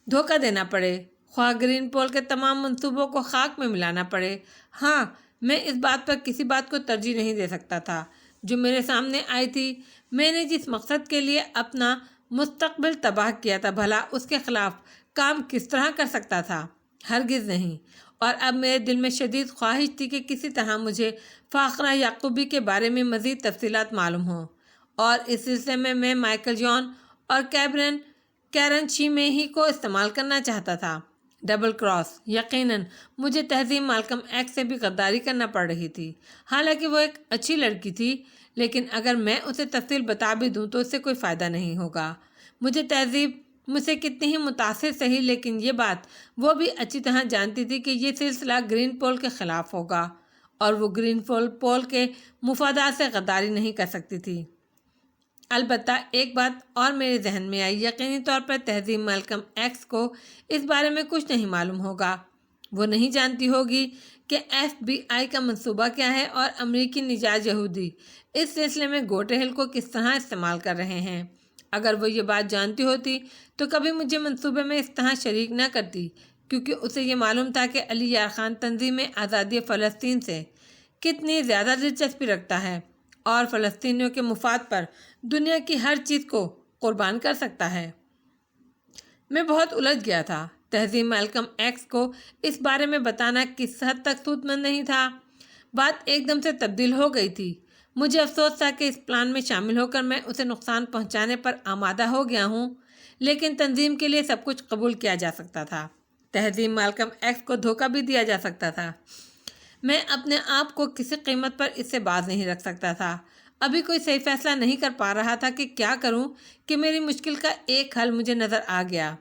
دھوکہ دینا پڑے، خواہ گرین پول کے تمام منصوبوں کو خاک میں ملانا پڑے۔ ہاں، میں اس بات پر کسی بات کو ترجیح نہیں دے سکتا تھا جو میرے سامنے آئی تھی۔ میں نے جس مقصد کے لیے اپنا مستقبل تباہ کیا تھا، بھلا اس کے خلاف کام کس طرح کر سکتا تھا؟ ہرگز نہیں۔ اور اب میرے دل میں شدید خواہش تھی کہ کسی طرح مجھے فاخرہ یعقوبی کے بارے میں مزید تفصیلات معلوم ہوں، اور اس سلسلے میں مائیکل جان اور کیرن شیمے ہی کو استعمال کرنا چاہتا تھا۔ ڈبل کراس، یقیناً مجھے تہذیب مالکم ایکس سے بھی غداری کرنا پڑ رہی تھی، حالانکہ وہ ایک اچھی لڑکی تھی، لیکن اگر میں اسے تفصیل بتا بھی دوں تو اس سے کوئی فائدہ نہیں ہوگا۔ مجھے تہذیب مجھ سے کتنی ہی متاثر سہی، لیکن یہ بات وہ بھی اچھی طرح جانتی تھی کہ یہ سلسلہ گرین پول کے خلاف ہوگا اور وہ گرین پول کے مفادات سے غداری نہیں کر سکتی تھی۔ البتہ ایک بات اور میرے ذہن میں آئی، یقینی طور پر تہذیب مالکم ایکس کو اس بارے میں کچھ نہیں معلوم ہوگا۔ وہ نہیں جانتی ہوگی کہ FBI کا منصوبہ کیا ہے اور امریکی نژاد یہودی اس سلسلے میں گوٹے ہل کو کس طرح استعمال کر رہے ہیں۔ اگر وہ یہ بات جانتی ہوتی تو کبھی مجھے منصوبے میں اس طرح شریک نہ کرتی، کیونکہ اسے یہ معلوم تھا کہ علی یار خان تنظیم آزادی فلسطین سے کتنی زیادہ دلچسپی رکھتا ہے اور فلسطینیوں کے مفاد پر دنیا کی ہر چیز کو قربان کر سکتا ہے۔ میں بہت الجھ گیا تھا۔ تہذیب مالکم ایکس کو اس بارے میں بتانا کس حد تک سود مند نہیں تھا۔ بات ایک دم سے تبدیل ہو گئی تھی۔ مجھے افسوس تھا کہ اس پلان میں شامل ہو کر میں اسے نقصان پہنچانے پر آمادہ ہو گیا ہوں، لیکن تنظیم کے لیے سب کچھ قبول کیا جا سکتا تھا۔ تہذیب مالکم ایکس کو دھوکہ بھی دیا جا سکتا تھا۔ میں اپنے آپ کو کسی قیمت پر اس سے باز نہیں رکھ سکتا تھا۔ ابھی کوئی صحیح فیصلہ نہیں کر پا رہا تھا کہ کیا کروں کہ میری مشکل کا ایک حل مجھے نظر آ گیا۔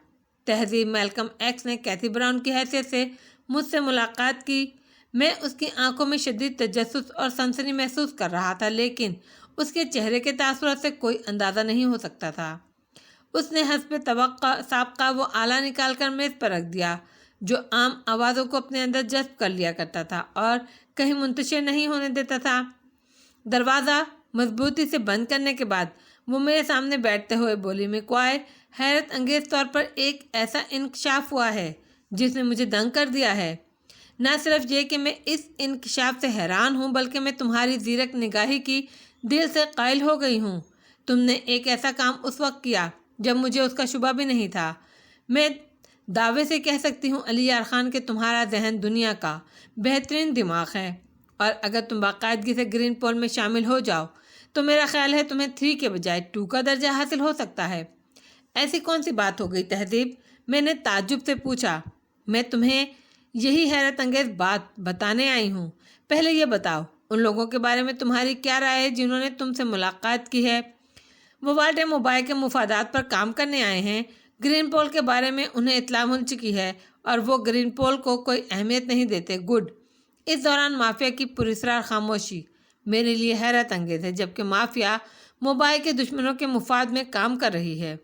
تہذیب مالکم ایکس نے کیتھی براؤن کی حیثیت سے مجھ سے ملاقات کی۔ میں اس کی آنکھوں میں شدید تجسس اور سنسنی محسوس کر رہا تھا، لیکن اس کے چہرے کے تاثرات سے کوئی اندازہ نہیں ہو سکتا تھا۔ اس نے حسب توقع سابقہ وہ آلہ نکال کر میز پر رکھ دیا جو عام آوازوں کو اپنے اندر جذب کر لیا کرتا تھا اور کہیں منتشر نہیں ہونے دیتا تھا۔ دروازہ مضبوطی سے بند کرنے کے بعد وہ میرے سامنے بیٹھتے ہوئے بولی، مکوائے، حیرت انگیز طور پر ایک ایسا انکشاف ہوا ہے جس نے مجھے دنگ کر دیا ہے۔ نہ صرف یہ کہ میں اس انکشاف سے حیران ہوں، بلکہ میں تمہاری زیرک نگاہی کی دل سے قائل ہو گئی ہوں۔ تم نے ایک ایسا کام اس وقت کیا جب مجھے اس کا شبہ بھی نہیں تھا۔ میں دعوے سے کہہ سکتی ہوں علی یار خان کہ تمہارا ذہن دنیا کا بہترین دماغ ہے، اور اگر تم باقاعدگی سے گرین پول میں شامل ہو جاؤ تو میرا خیال ہے تمہیں 3 کے بجائے 2 کا درجہ حاصل ہو سکتا ہے۔ ایسی کون سی بات ہو گئی تہذیب؟ میں نے تعجب سے پوچھا۔ میں تمہیں یہی حیرت انگیز بات بتانے آئی ہوں۔ پہلے یہ بتاؤ، ان لوگوں کے بارے میں تمہاری کیا رائے ہے جنہوں نے تم سے ملاقات کی ہے؟ وہ والٹر موبائل کے مفادات پر کام کرنے آئے ہیں۔ گرین پول کے بارے میں انہیں اطلاع مل چکی ہے اور وہ گرین پول کو کوئی اہمیت نہیں دیتے۔ گڈ۔ اس دوران مافیا کی پراسرار خاموشی میرے لیے حیرت انگیز ہے، جبکہ مافیا موبائل کے دشمنوں کے مفاد میں کام کر رہی ہے۔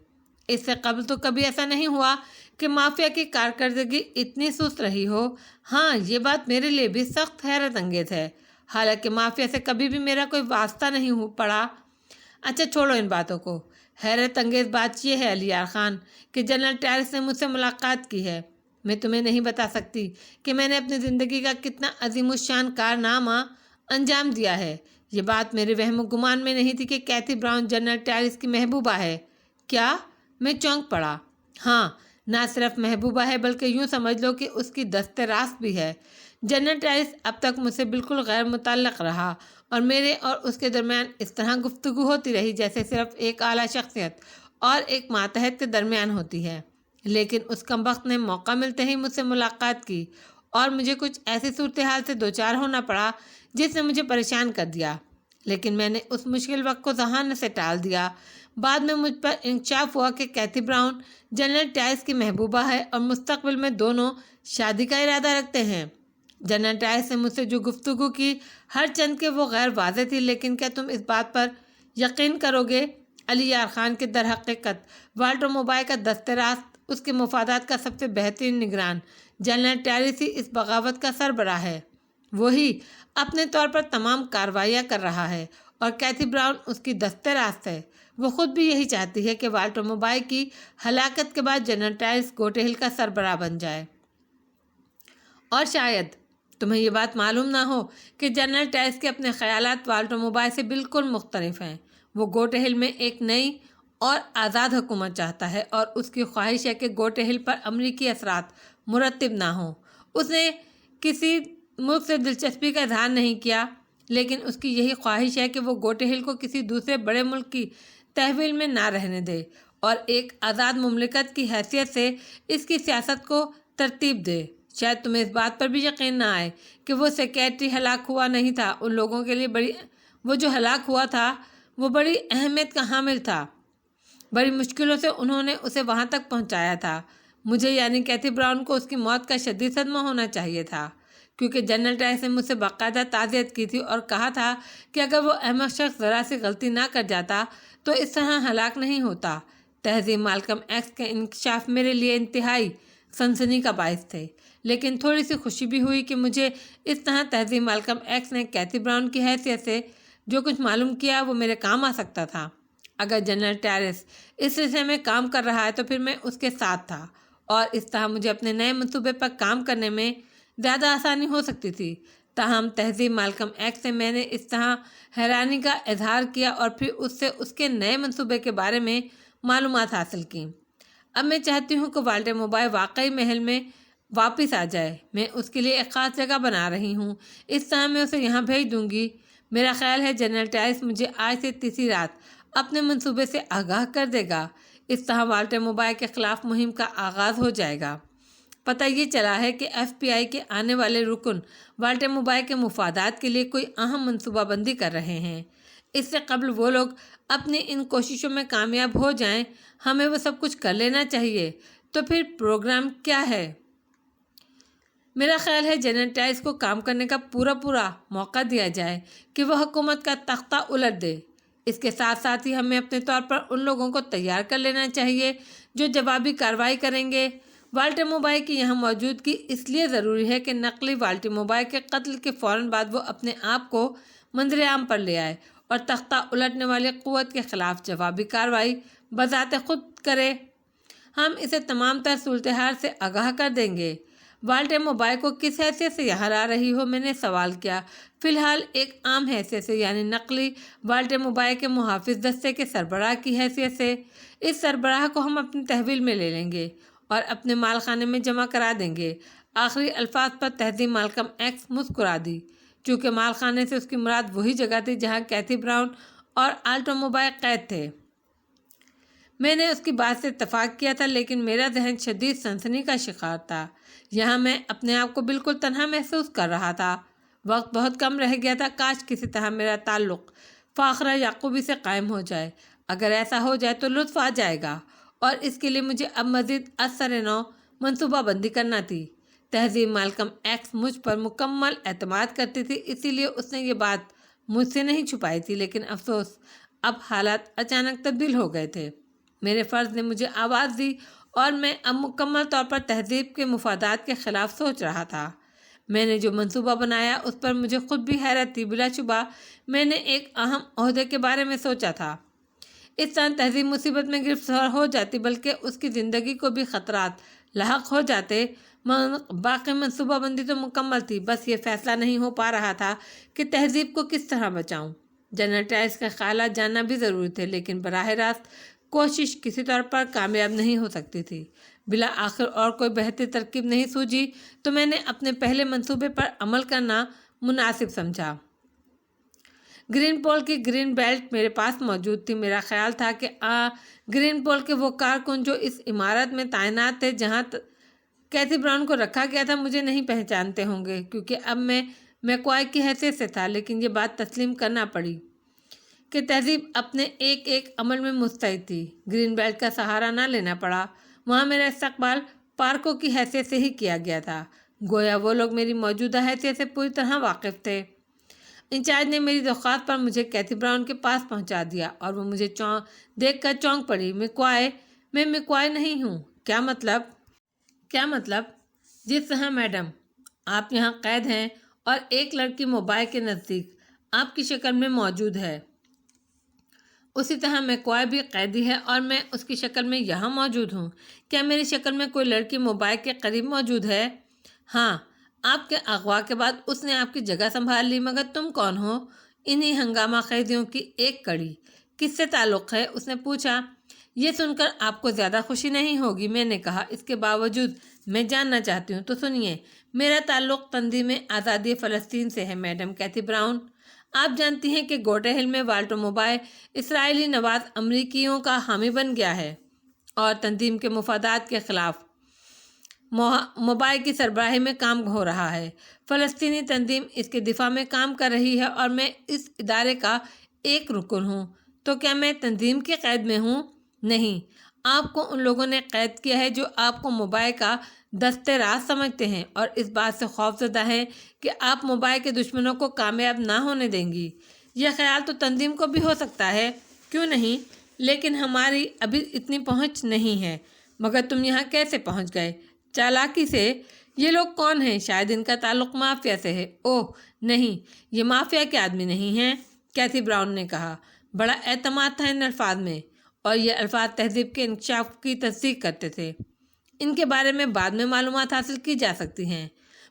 اس سے قبل تو کبھی ایسا نہیں ہوا کہ مافیا کی کارکردگی اتنی سست رہی ہو۔ ہاں، یہ بات میرے لیے بھی سخت حیرت انگیز ہے، حالانکہ مافیا سے کبھی بھی میرا کوئی واسطہ نہیں پڑا۔ اچھا چھوڑو ان باتوں کو۔ حیرت انگیز بات یہ ہے علی یار خان کہ جنرل ٹیرس نے مجھ سے ملاقات کی ہے۔ میں تمہیں نہیں بتا سکتی کہ میں نے اپنی زندگی کا کتنا عظیم الشان کارنامہ انجام دیا ہے۔ یہ بات میرے وہم و گمان میں نہیں تھی کہ کیتھی براؤن جنرل ٹائرس کی محبوبہ ہے۔ کیا؟ میں چونک پڑا۔ ہاں، نہ صرف محبوبہ ہے بلکہ یوں سمجھ لو کہ اس کی دست راست بھی ہے۔ جنرل ٹائرس اب تک مجھ سے بالکل غیر متعلق رہا اور میرے اور اس کے درمیان اس طرح گفتگو ہوتی رہی جیسے صرف ایک اعلیٰ شخصیت اور ایک ماتحت کے درمیان ہوتی ہے۔ لیکن اس کمبخت نے موقع ملتے ہی مجھ سے ملاقات کی اور مجھے کچھ ایسی صورتحال سے دوچار ہونا پڑا جس نے مجھے پریشان کر دیا، لیکن میں نے اس مشکل وقت کو ذہان سے ٹال دیا۔ بعد میں مجھ پر انکشاف ہوا کہ کیتھی براؤن جنرل ٹائرس کی محبوبہ ہے اور مستقبل میں دونوں شادی کا ارادہ رکھتے ہیں۔ جنرل ٹائرس نے مجھ سے جو گفتگو کی ہر چند کہ وہ غیر واضح تھی، لیکن کیا تم اس بات پر یقین کرو گے علی یار خان کے در حقیقت والٹر موبائل کا دست راست، اس کے مفادات کا سب سے بہترین نگران جنرل ٹائرس ہی اس بغاوت کا سربراہ ہے۔ وہی اپنے طور پر تمام کارروائیاں کر رہا ہے اور کیتھی براؤن اس کی دست راست ہے۔ وہ خود بھی یہی چاہتی ہے کہ والٹر موبائل کی ہلاکت کے بعد جنرل ٹائرس گوٹے ہل کا سربراہ بن جائے۔ اور شاید تمہیں یہ بات معلوم نہ ہو کہ جنرل ٹائرس کے اپنے خیالات والٹر موبائل سے بالکل مختلف ہیں۔ وہ گوٹے ہل میں ایک نئی اور آزاد حکومت چاہتا ہے اور اس کی خواہش ہے کہ گوٹے ہل پر امریکی اثرات مرتب نہ ہوں۔ اس نے کسی ملک سے دلچسپی کا اظہار نہیں کیا، لیکن اس کی یہی خواہش ہے کہ وہ گوٹے ہل کو کسی دوسرے بڑے ملک کی تحویل میں نہ رہنے دے اور ایک آزاد مملکت کی حیثیت سے اس کی سیاست کو ترتیب دے۔ شاید تمہیں اس بات پر بھی یقین نہ آئے کہ وہ سیکریٹری ہلاک ہوا نہیں تھا۔ ان لوگوں کے لیے وہ جو ہلاک ہوا تھا وہ بڑی اہمیت کا حامل تھا۔ بڑی مشکلوں سے انہوں نے اسے وہاں تک پہنچایا تھا۔ مجھے یعنی کیتھی براؤن کو اس کی موت کا شدید صدمہ ہونا چاہیے تھا، کیونکہ جنرل ٹائرس نے مجھ سے باقاعدہ تعزیت کی تھی اور کہا تھا کہ اگر وہ احمق شخص ذرا سی غلطی نہ کر جاتا تو اس طرح ہلاک نہیں ہوتا۔ تہذیب مالکم ایکس کے انکشاف میرے لیے انتہائی سنسنی کا باعث تھے، لیکن تھوڑی سی خوشی بھی ہوئی کہ مجھے اس طرح تہذیب مالکم ایکس نے کیتھی براؤن کی حیثیت سے جو کچھ معلوم کیا وہ میرے کام آ سکتا تھا۔ اگر جنرل ٹائرس اس سلسلے میں کام کر رہا ہے تو پھر میں اس کے ساتھ تھا اور اس طرح مجھے اپنے نئے منصوبے پر کام کرنے میں زیادہ آسانی ہو سکتی تھی۔ تاہم تہذیب مالکم ایکس سے میں نے اس طرح حیرانی کا اظہار کیا اور پھر اس سے اس کے نئے منصوبے کے بارے میں معلومات حاصل کیں۔ اب میں چاہتی ہوں کہ والٹر موبائل واقعی محل میں واپس آ جائے۔ میں اس کے لیے ایک خاص جگہ بنا رہی ہوں، اس طرح میں اسے یہاں بھیج دوں گی۔ میرا خیال ہے جنرل ٹائرس مجھے آج سے تیسری رات اپنے منصوبے سے آگاہ کر دے گا۔ اس طرح والٹر موبائل کے خلاف مہم کا آغاز ہو جائے گا۔ پتہ یہ چلا ہے کہ ایف بی آئی کے آنے والے رکن والٹر موبائل کے مفادات کے لیے کوئی اہم منصوبہ بندی کر رہے ہیں۔ اس سے قبل وہ لوگ اپنی ان کوششوں میں کامیاب ہو جائیں، ہمیں وہ سب کچھ کر لینا چاہیے۔ تو پھر پروگرام کیا ہے؟ میرا خیال ہے جنرل ٹائرس کو کام کرنے کا پورا موقع دیا جائے کہ وہ حکومت کا تختہ الٹ دے۔ اس کے ساتھ ساتھ ہی ہمیں اپنے طور پر ان لوگوں کو تیار کر لینا چاہیے جو جوابی کارروائی کریں گے۔ والٹر موبائل کی یہاں موجودگی اس لیے ضروری ہے کہ نقلی والٹر موبائل کے قتل کے فوراً بعد وہ اپنے آپ کو منظر عام پر لے آئے اور تختہ الٹنے والی قوت کے خلاف جوابی کارروائی بذات خود کرے۔ ہم اسے تمام تر صورتحال سے آگاہ کر دیں گے۔ والٹر موبائل کو کس حیثیت سے یہاں لا رہی ہو؟ میں نے سوال کیا۔ فی الحال ایک عام حیثیت سے، یعنی نقلی والٹر موبائل کے محافظ دستے کے سربراہ کی حیثیت سے۔ اس سربراہ کو ہم اپنی تحویل میں لے لیں گے اور اپنے مال خانے میں جمع کرا دیں گے۔ آخری الفاظ پر تہذیب مالکم ایکس مسکرا دی، چونکہ مال خانے سے اس کی مراد وہی جگہ تھی جہاں کیتھی براؤن اور والٹر موبائل قید تھے۔ میں نے اس کی بات سے اتفاق کیا تھا، لیکن میرا ذہن شدید سنسنی کا شکار تھا۔ یہاں میں اپنے آپ کو بالکل تنہا محسوس کر رہا تھا۔ وقت بہت کم رہ گیا تھا۔ کاش کسی طرح میرا تعلق فاخرہ یعقوبی سے قائم ہو جائے۔ اگر ایسا ہو جائے تو لطف آ جائے گا، اور اس کے لیے مجھے اب مزید از سر نو منصوبہ بندی کرنا تھی۔ تہذیب مالکم ایکس مجھ پر مکمل اعتماد کرتی تھی، اسی لیے اس نے یہ بات مجھ سے نہیں چھپائی تھی، لیکن افسوس اب حالات اچانک تبدیل ہو گئے تھے۔ میرے فرد نے مجھے آواز دی اور میں اب مکمل طور پر تہذیب کے مفادات کے خلاف سوچ رہا تھا۔ میں نے جو منصوبہ بنایا اس پر مجھے خود بھی حیرت تھی۔ بلا شبہ میں نے ایک اہم عہدے کے بارے میں سوچا تھا۔ اس طرح تہذیب مصیبت میں گرفتار ہو جاتی، بلکہ اس کی زندگی کو بھی خطرات لاحق ہو جاتے۔ باقی منصوبہ بندی تو مکمل تھی، بس یہ فیصلہ نہیں ہو پا رہا تھا کہ تہذیب کو کس طرح بچاؤں۔ جنرل ٹائلز کے خیالات جاننا بھی ضروری تھے، لیکن براہ راست کوشش کسی طور پر کامیاب نہیں ہو سکتی تھی۔ بالآخر اور کوئی بہتر ترکیب نہیں سوجھی تو میں نے اپنے پہلے منصوبے پر عمل کرنا مناسب سمجھا۔ گرین پول کی گرین بیلٹ میرے پاس موجود تھی۔ میرا خیال تھا کہ گرین پول کے وہ کارکن جو اس عمارت میں تعینات تھے جہاں کیتھی براؤن کو رکھا گیا تھا مجھے نہیں پہچانتے ہوں گے، کیونکہ اب میں میکوائے کی حیثیت سے تھا، لیکن یہ بات تسلیم کرنا پڑی کہ تہذیب اپنے ایک ایک عمل میں مستعد تھی۔ گرین بیلٹ کا سہارا نہ لینا پڑا، وہاں میرا استقبال پارکوں کی حیثیت سے ہی کیا گیا تھا، گویا وہ لوگ میری موجودہ حیثیت سے پوری طرح واقف تھے۔ انچارج نے میری درخواست پر مجھے کیتھی براؤن کے پاس پہنچا دیا اور وہ مجھے دیکھ کر چونک پڑی۔ میکوائے؟ میں میکوائے نہیں ہوں۔ کیا مطلب؟ جس طرح میڈم آپ یہاں قید ہیں اور ایک لڑکی موبائل کے نزدیک آپ کی شکل میں موجود ہے، اسی طرح میکوائے بھی قیدی ہے اور میں اس کی شکل میں یہاں موجود ہوں۔ کیا میری شکل میں کوئی لڑکی موبائل کے قریب موجود ہے؟ ہاں، آپ کے اغوا کے بعد اس نے آپ کی جگہ سنبھال لی، مگر تم کون ہو؟ انہی ہنگامہ خیزیوں کی ایک کڑی۔ کس سے تعلق ہے؟ اس نے پوچھا۔ یہ سن کر آپ کو زیادہ خوشی نہیں ہوگی، میں نے کہا، اس کے باوجود میں جاننا چاہتی ہوں۔ تو سنیے، میرا تعلق تنظیم آزادی فلسطین سے ہے میڈم کیتھی براؤن۔ آپ جانتی ہیں کہ گوٹے ہل میں والٹر موبائل اسرائیلی نواز امریکیوں کا حامی بن گیا ہے اور تنظیم کے مفادات کے خلاف موبائل کی سربراہی میں کام ہو رہا ہے۔ فلسطینی تنظیم اس کے دفاع میں کام کر رہی ہے اور میں اس ادارے کا ایک رکن ہوں۔ تو کیا میں تنظیم کی قید میں ہوں؟ نہیں، آپ کو ان لوگوں نے قید کیا ہے جو آپ کو موبائل کا دست راست سمجھتے ہیں اور اس بات سے خوفزدہ ہیں کہ آپ موبائل کے دشمنوں کو کامیاب نہ ہونے دیں گی۔ یہ خیال تو تنظیم کو بھی ہو سکتا ہے، کیوں نہیں؟ لیکن ہماری ابھی اتنی پہنچ نہیں ہے۔ مگر تم یہاں کیسے پہنچ گئے؟ چالاکی سے۔ یہ لوگ کون ہیں؟ شاید ان کا تعلق مافیا سے ہے۔ اوہ نہیں، یہ مافیا کے آدمی نہیں ہیں، کیتھی براؤن نے کہا۔ بڑا اعتماد تھا ان الفاظ میں، اور یہ الفاظ تہذیب کے انکشاف کی تصدیق کرتے تھے۔ ان کے بارے میں بعد میں معلومات حاصل کی جا سکتی ہیں۔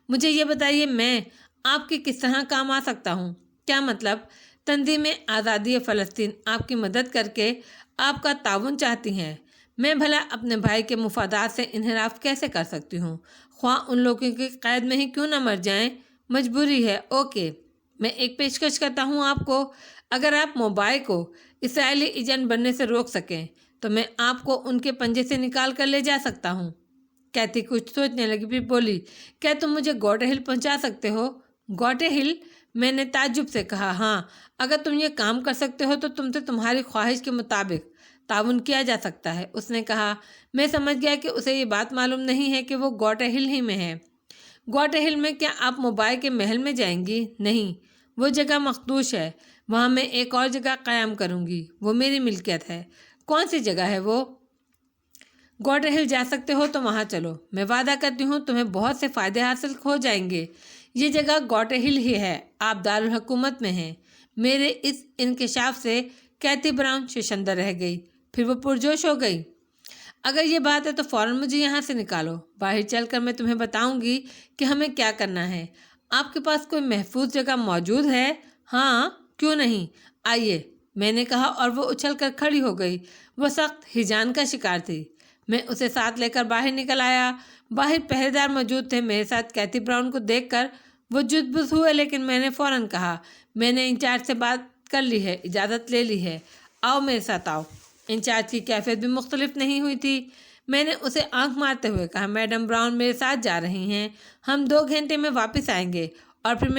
مجھے یہ بتائیے، میں آپ کی کس طرح کام آ سکتا ہوں؟ کیا مطلب؟ تنظیم آزادی فلسطین آپ کی مدد کر کے آپ کا تعاون چاہتی ہیں۔ میں بھلا اپنے بھائی کے مفادات سے انحراف کیسے کر سکتی ہوں، خواہ ان لوگوں کی قید میں ہی کیوں نہ مر جائیں؟ مجبوری ہے۔ اوکے، میں ایک پیشکش کرتا ہوں آپ کو۔ اگر آپ موبائل کو اسرائیلی ایجنٹ بننے سے روک سکیں تو میں آپ کو ان کے پنجے سے نکال کر لے جا سکتا ہوں۔ کیتھی کچھ سوچنے لگی، پھر بولی، کیا تم مجھے گوٹے ہل پہنچا سکتے ہو؟ گوٹے ہل؟ میں نے تعجب سے کہا، ہاں، اگر تم یہ کام کر سکتے ہو تو تم سے تمہاری خواہش کے مطابق تعاون کیا جا سکتا ہے۔ اس نے کہا۔ میں سمجھ گیا کہ اسے یہ بات معلوم نہیں ہے کہ وہ گوٹے ہل ہی میں ہے۔ گوٹے ہل میں کیا آپ موبائل کے محل میں جائیں گی؟ نہیں، وہ جگہ مخدوش ہے، وہاں میں ایک اور جگہ قیام کروں گی، وہ میری ملکیت ہے۔ کون سی جگہ ہے وہ؟ گوٹے ہل جا سکتے ہو تو وہاں چلو، میں وعدہ کرتی ہوں تمہیں بہت سے فائدے حاصل ہو جائیں گے۔ یہ جگہ گوٹے ہل ہی ہے، آپ دارالحکومت میں ہیں۔ میرے اس انکشاف سے کیتھی براؤن شرمندہ رہ گئی، پھر وہ پرجوش ہو گئی۔ اگر یہ بات ہے تو فوراً مجھے یہاں سے نکالو، باہر چل کر میں تمہیں بتاؤں گی کہ ہمیں کیا کرنا ہے۔ آپ کے پاس کوئی محفوظ جگہ موجود ہے؟ ہاں، کیوں نہیں، آئیے، میں نے کہا، اور وہ اچھل کر کھڑی ہو گئی۔ وہ سخت ہیجان کا شکار تھی۔ میں اسے ساتھ لے کر باہر نکل آیا۔ باہر پہرے دار موجود تھے۔ میرے ساتھ کیتھی براؤن کو دیکھ کر وہ جد ہوئے، لیکن میں نے فوراً کہا، میں نے انچارج سے بات کر لی ہے، اجازت لے لی ہے، آؤ میرے ساتھ آؤ۔ انچارج کی کیفیت بھی مختلف نہیں ہوئی تھی۔ میں نے اسے آنکھ مارتے ہوئے کہا، میڈم براؤن میرے ساتھ جا رہی ہیں، ہم 2 گھنٹے میں واپس آئیں گے اور پھر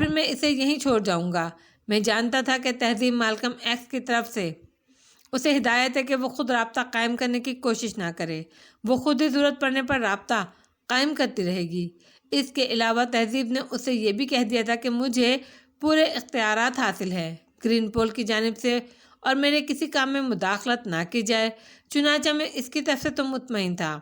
میں اسے یہیں چھوڑ جاؤں گا۔ میں جانتا تھا کہ تہذیب مالکم ایکس کی طرف سے اسے ہدایت ہے کہ وہ خود رابطہ قائم کرنے کی کوشش نہ کرے، وہ خود ہی ضرورت پڑنے پر رابطہ قائم کرتی رہے گی۔ اس کے علاوہ تہذیب نے اسے یہ بھی کہہ دیا تھا کہ مجھے پورے اختیارات حاصل ہیں گرین پول کی جانب سے، اور میرے کسی کام میں مداخلت نہ کی جائے۔ چنانچہ میں اس کی طرف سے تو مطمئن تھا۔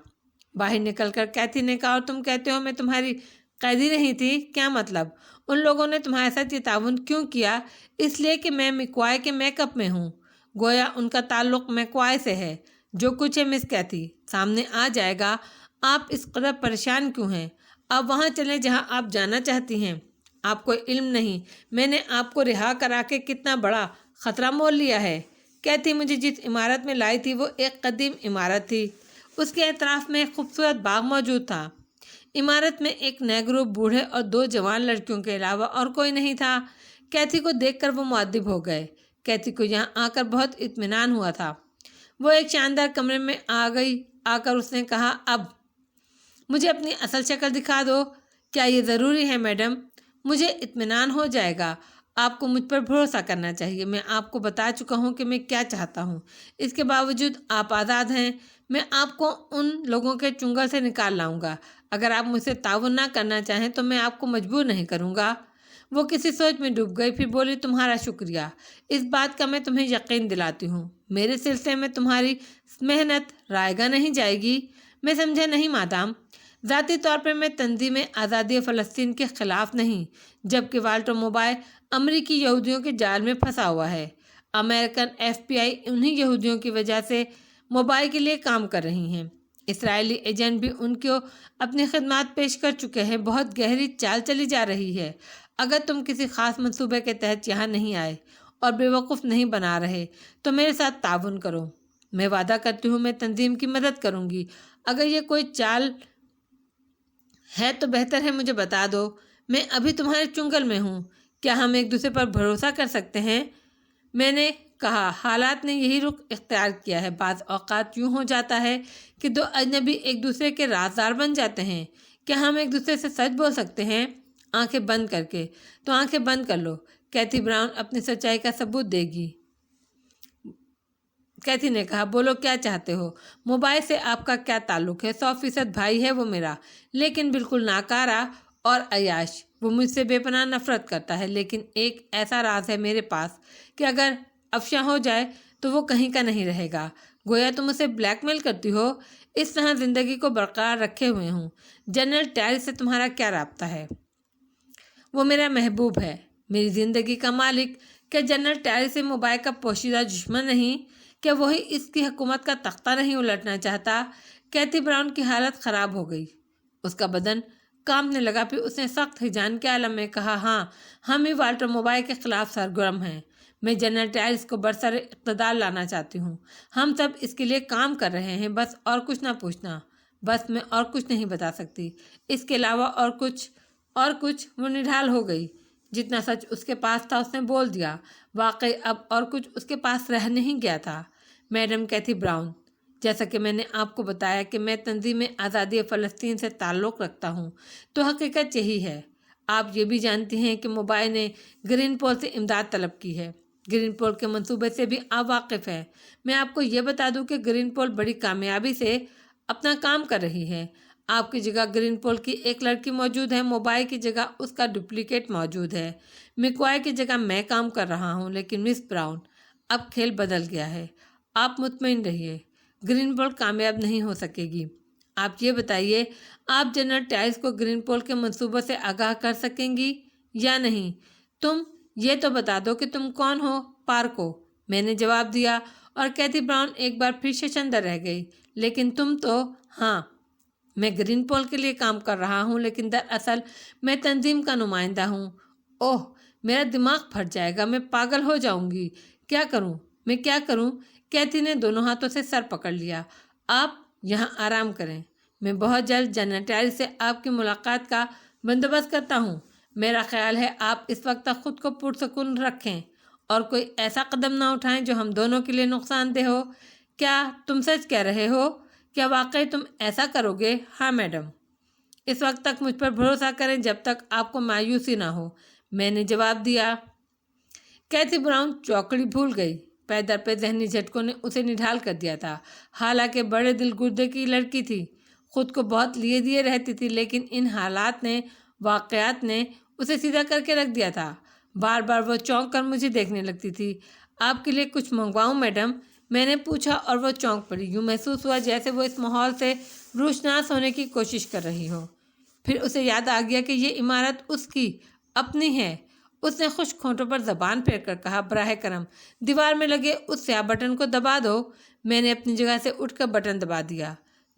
باہر نکل کر کیتھی نے کہا، اور تم کہتے ہو میں تمہاری قیدی نہیں تھی؟ کیا مطلب؟ ان لوگوں نے تمہارے ساتھ یہ تعاون کیوں کیا؟ اس لیے کہ میں میکوائے کے میک اپ میں ہوں، گویا ان کا تعلق میکوائے سے ہے۔ جو کچھ ہے مس کیتھی، سامنے آ جائے گا۔ آپ اس قدر پریشان کیوں ہیں؟ آپ وہاں چلیں جہاں آپ جانا چاہتی ہیں۔ آپ کو علم نہیں میں نے آپ کو رہا کرا کے کتنا بڑا خطرہ مول لیا ہے۔ کیتھی مجھے جس عمارت میں لائی تھی وہ ایک قدیم عمارت تھی۔ اس کے اطراف میں ایک خوبصورت باغ موجود تھا۔ عمارت میں ایک نیگرو بوڑھے اور 2 جوان لڑکیوں کے علاوہ اور کوئی نہیں تھا۔ کیتھی کو دیکھ کر وہ مؤدب ہو گئے۔ کیتھی کو یہاں آ کر بہت اطمینان ہوا تھا۔ وہ ایک شاندار کمرے میں آ کر اس نے کہا، اب مجھے اپنی اصل شکل دکھا دو۔ کیا یہ ضروری ہے میڈم؟ مجھے اطمینان ہو جائے گا۔ آپ کو مجھ پر بھروسہ کرنا چاہیے۔ میں آپ کو بتا چکا ہوں کہ میں کیا چاہتا ہوں۔ اس کے باوجود آپ آزاد ہیں۔ میں آپ کو ان لوگوں کے چنگل سے نکال لاؤں گا۔ اگر آپ مجھ سے تعاون نہ کرنا چاہیں تو میں آپ کو مجبور نہیں کروں گا۔ وہ کسی سوچ میں ڈوب گئی، پھر بولی، تمہارا شکریہ، اس بات کا میں تمہیں یقین دلاتی ہوں۔ میرے سلسلے میں تمہاری محنت رائیگاں نہیں جائے گی۔ میں سمجھا نہیں مادام۔ ذاتی طور پر میں تنظیم آزادی فلسطین کے خلاف نہیں، جبکہ والٹر موبائل امریکی یہودیوں کے جال میں پھنسا ہوا ہے۔ امریکن FBI انہی یہودیوں کی وجہ سے موبائل کے لیے کام کر رہی ہیں۔ اسرائیلی ایجنٹ بھی ان کو اپنی خدمات پیش کر چکے ہیں۔ بہت گہری چال چلی جا رہی ہے۔ اگر تم کسی خاص منصوبے کے تحت یہاں نہیں آئے اور بیوقوف نہیں بنا رہے تو میرے ساتھ تعاون کرو۔ میں وعدہ کرتی ہوں میں تنظیم کی مدد کروں گی۔ اگر یہ کوئی چال ہے تو بہتر ہے مجھے بتا دو۔ میں ابھی تمہارے چنگل میں ہوں۔ کیا ہم ایک دوسرے پر بھروسہ کر سکتے ہیں؟ میں نے کہا، حالات نے یہی رخ اختیار کیا ہے۔ بعض اوقات یوں ہو جاتا ہے کہ 2 اجنبی ایک دوسرے کے رازدار بن جاتے ہیں۔ کیا ہم ایک دوسرے سے سچ بول سکتے ہیں؟ آنکھیں بند کر کے؟ تو آنکھیں بند کر لو۔ کیتھی براؤن اپنی سچائی کا ثبوت دے گی۔ کیتھی نے کہا، بولو کیا چاہتے ہو؟ موبائل سے آپ کا کیا تعلق ہے؟ 100% بھائی ہے وہ میرا، لیکن بالکل ناکارہ اور عیاش۔ وہ مجھ سے بے پناہ نفرت کرتا ہے، لیکن ایک ایسا راز ہے میرے پاس کہ اگر افشاں ہو جائے تو وہ کہیں کا نہیں رہے گا۔ گویا تم اسے بلیک میل کرتی ہو۔ اس طرح زندگی کو برقرار رکھے ہوئے ہوں۔ جنرل ٹیری سے تمہارا کیا رابطہ ہے؟ وہ میرا محبوب ہے، میری زندگی کا مالک۔ کیا جنرل ٹیری سے موبائل کا پوشیدہ دشمن نہیں؟ کیا وہی اس کی حکومت کا تختہ نہیں الٹنا چاہتا؟ کیتھی براؤن کی حالت خراب ہو گئی۔ اس کا بدن کانپنے لگا۔ پھر اس نے سخت ہیجان کے عالم میں کہا، ہاں، ہم ہی والٹر موبائل کے خلاف سرگرم ہیں۔ میں جنرل ٹائرس کو برسر اقتدار لانا چاہتی ہوں۔ ہم سب اس کے لیے کام کر رہے ہیں، بس اور کچھ نہ پوچھنا۔ بس میں اور کچھ نہیں بتا سکتی۔ اس کے علاوہ اور کچھ وہ نڈھال ہو گئی۔ جتنا سچ اس کے پاس تھا اس نے بول دیا۔ واقعی اب اور کچھ اس کے پاس رہ نہیں گیا تھا۔ میڈم کیتھی براؤن، جیسا کہ میں نے آپ کو بتایا کہ میں تنظیم آزادی فلسطین سے تعلق رکھتا ہوں، تو حقیقت یہی ہے۔ آپ یہ بھی جانتی ہیں کہ موبائل نے گرین پول سے امداد طلب کی ہے۔ گرین پول کے منصوبے سے بھی آپ واقف ہیں۔ میں آپ کو یہ بتا دوں کہ گرین پول بڑی کامیابی سے اپنا کام کر رہی ہے۔ آپ کی جگہ گرین پول کی ایک لڑکی موجود ہے، موبائل کی جگہ اس کا ڈپلیکیٹ موجود ہے۔ میکوائے کی جگہ میں کام کر رہا ہوں، لیکن مس براؤن اب کھیل بدل گیا ہے۔ آپ مطمئن رہیے، گرین پول کامیاب نہیں ہو سکے گی۔ آپ یہ بتائیے، آپ جنرل ٹائرس کو گرین پول کے منصوبوں سے آگاہ کر سکیں گی یا نہیں؟ تم یہ تو بتا دو کہ تم کون ہو؟ پارکو، میں نے جواب دیا، اور کیتھی براؤن ایک بار پھر ششندر رہ گئی۔ لیکن تم تو؟ ہاں، میں گرین پول کے لیے کام کر رہا ہوں، لیکن دراصل میں تنظیم کا نمائندہ ہوں۔ اوہ، میرا دماغ پھٹ جائے گا، میں پاگل ہو جاؤں گی۔ کیا کروں میں؟ کیا کروں؟ کیتھی نے دونوں ہاتھوں سے سر پکڑ لیا۔ آپ یہاں آرام کریں، میں بہت جلد جنرل ٹائرس سے آپ کی ملاقات کا بندوبست کرتا ہوں۔ میرا خیال ہے آپ اس وقت تک خود کو پرسکون رکھیں اور کوئی ایسا قدم نہ اٹھائیں جو ہم دونوں کے لیے نقصان دہ ہو۔ کیا تم سچ کہہ رہے ہو؟ کیا واقعی تم ایسا کرو گے؟ ہاں میڈم۔ اس وقت تک مجھ پر بھروسہ کریں جب تک آپ کو مایوسی نہ ہو، میں نے جواب دیا۔ کیتھی براؤن چوکڑی بھول گئی۔ پے در پہ ذہنی جھٹکوں نے اسے نڈھال کر دیا تھا۔ حالانکہ بڑے دل گردے کی لڑکی تھی، خود کو بہت لیے دیے رہتی تھی، لیکن ان واقعات نے اسے سیدھا کر کے رکھ دیا تھا۔ بار بار وہ چونک کر مجھے دیکھنے لگتی تھی۔ آپ کے لیے کچھ منگواؤں میڈم؟ میں نے پوچھا اور وہ چونک پڑی۔ یوں محسوس ہوا جیسے وہ اس ماحول سے روشناس ہونے کی کوشش کر رہی ہو۔ پھر اسے یاد آ گیا کہ یہ عمارت اس کی اپنی ہے۔ اس نے خشک ہونٹوں پر زبان پھیر کر کہا، براہ کرم دیوار میں لگے اس سیاہ بٹن کو دبا دو۔ میں نے اپنی جگہ سے اٹھ کر بٹن دبا دیا۔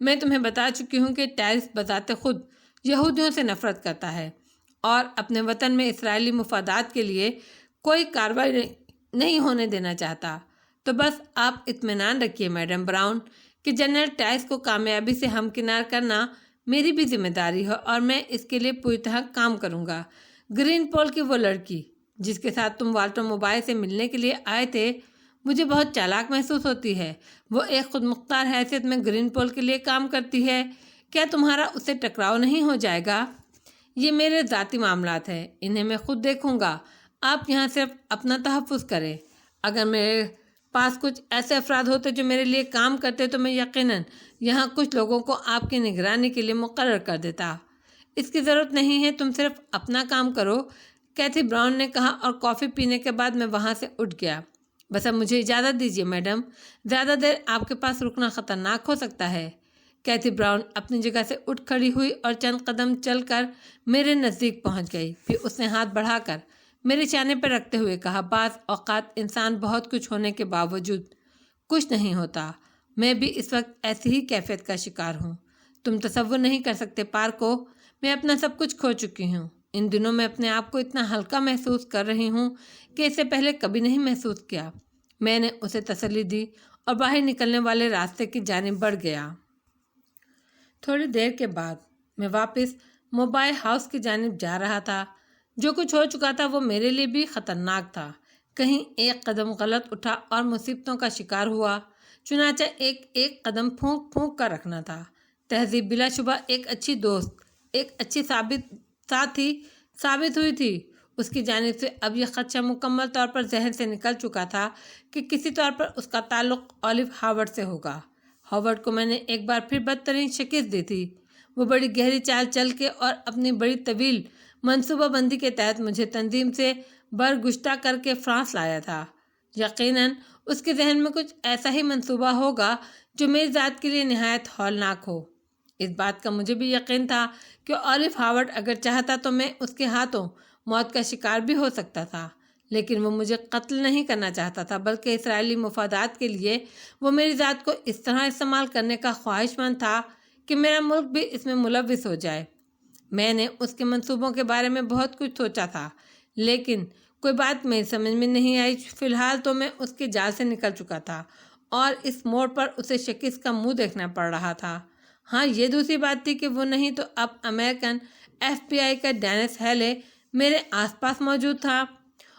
میں تمہیں بتا چکی ہوں کہ ٹائرس بذات خود یہودیوں سے نفرت کرتا ہے اور اپنے وطن میں اسرائیلی مفادات کے لیے کوئی کارروائی نہیں ہونے دینا چاہتا۔ تو بس آپ اطمینان رکھیے میڈم براؤن کہ جنرل ٹائرس کو کامیابی سے ہمکنار کرنا میری بھی ذمہ داری ہے اور میں اس کے لیے پوری طرح کام کروں گا۔ گرین پول کی وہ لڑکی جس کے ساتھ تم والٹر موبائل سے ملنے کے لیے آئے تھے مجھے بہت چالاک محسوس ہوتی ہے۔ وہ ایک خود مختار حیثیت میں گرین پول کے لیے کام کرتی ہے۔ کیا تمہارا اس سے ٹکراؤ نہیں ہو جائے گا؟ یہ میرے ذاتی معاملات ہیں، انہیں میں خود دیکھوں گا۔ آپ یہاں صرف اپنا تحفظ کریں۔ اگر میرے پاس کچھ ایسے افراد ہوتے جو میرے لیے کام کرتے تو میں یقیناً یہاں کچھ لوگوں کو آپ کی نگرانی کے لیے مقرر کر دیتا۔ اس کی ضرورت نہیں ہے، تم صرف اپنا کام کرو، کیتھی براؤن نے کہا، اور کافی پینے کے بعد میں وہاں سے اٹھ گیا۔ بس اب مجھے اجازت دیجیے میڈم، زیادہ دیر آپ کے پاس رکنا خطرناک ہو سکتا ہے۔ کیتھی براؤن اپنی جگہ سے اٹھ کھڑی ہوئی اور چند قدم چل کر میرے نزدیک پہنچ گئی۔ پھر اس نے ہاتھ بڑھا کر میرے شانے پر رکھتے ہوئے کہا، بعض اوقات انسان بہت کچھ ہونے کے باوجود کچھ نہیں ہوتا۔ میں بھی اس وقت ایسی ہی کیفیت کا شکار ہوں۔ تم تصور نہیں کر سکتے پارکو، میں اپنا سب کچھ کھو چکی ہوں۔ ان دنوں میں اپنے آپ کو اتنا ہلکا محسوس کر رہی ہوں کہ اس سے پہلے کبھی نہیں محسوس کیا۔ میں نے اسے تسلی دی اور باہر نکلنے والے راستے کی جانب بڑھ گیا۔ تھوڑی دیر کے بعد میں واپس موبائل ہاؤس کی جانب جا رہا تھا۔ جو کچھ ہو چکا تھا وہ میرے لیے بھی خطرناک تھا۔ کہیں ایک قدم غلط اٹھا اور مصیبتوں کا شکار ہوا۔ چنانچہ ایک قدم پھونک پھونک کر رکھنا تھا۔ تہذیب بلا شبہ ایک اچھی دوست، ایک اچھی ساتھی ثابت ہوئی تھی۔ اس کی جانب سے اب یہ خدشہ مکمل طور پر ذہن سے نکل چکا تھا کہ کسی طور پر اس کا تعلق اولیو ہاورڈ سے ہوگا۔ ہاورڈ کو میں نے ایک بار پھر بدترین شکست دی تھی۔ وہ بڑی گہری چال چل کے اور اپنی بڑی طویل منصوبہ بندی کے تحت مجھے تنظیم سے برگشتہ کر کے فرانس لایا تھا۔ یقیناً اس کے ذہن میں کچھ ایسا ہی منصوبہ ہوگا جو میری ذات کے لیے نہایت ہولناک ہو۔ اس بات کا مجھے بھی یقین تھا کہ اولیو ہاورڈ اگر چاہتا تو میں اس کے ہاتھوں موت کا شکار بھی ہو سکتا تھا، لیکن وہ مجھے قتل نہیں کرنا چاہتا تھا، بلکہ اسرائیلی مفادات کے لیے وہ میری ذات کو اس طرح استعمال کرنے کا خواہش مند تھا کہ میرا ملک بھی اس میں ملوث ہو جائے۔ میں نے اس کے منصوبوں کے بارے میں بہت کچھ سوچا تھا، لیکن کوئی بات میری سمجھ میں نہیں آئی۔ فی الحال تو میں اس کے جال سے نکل چکا تھا اور اس موڑ پر اسے شکست کا منہ دیکھنا پڑ رہا تھا۔ ہاں، یہ دوسری بات تھی کہ وہ نہیں تو اب امریکن FBI کا ڈینس ہیلے میرے آس پاس موجود تھا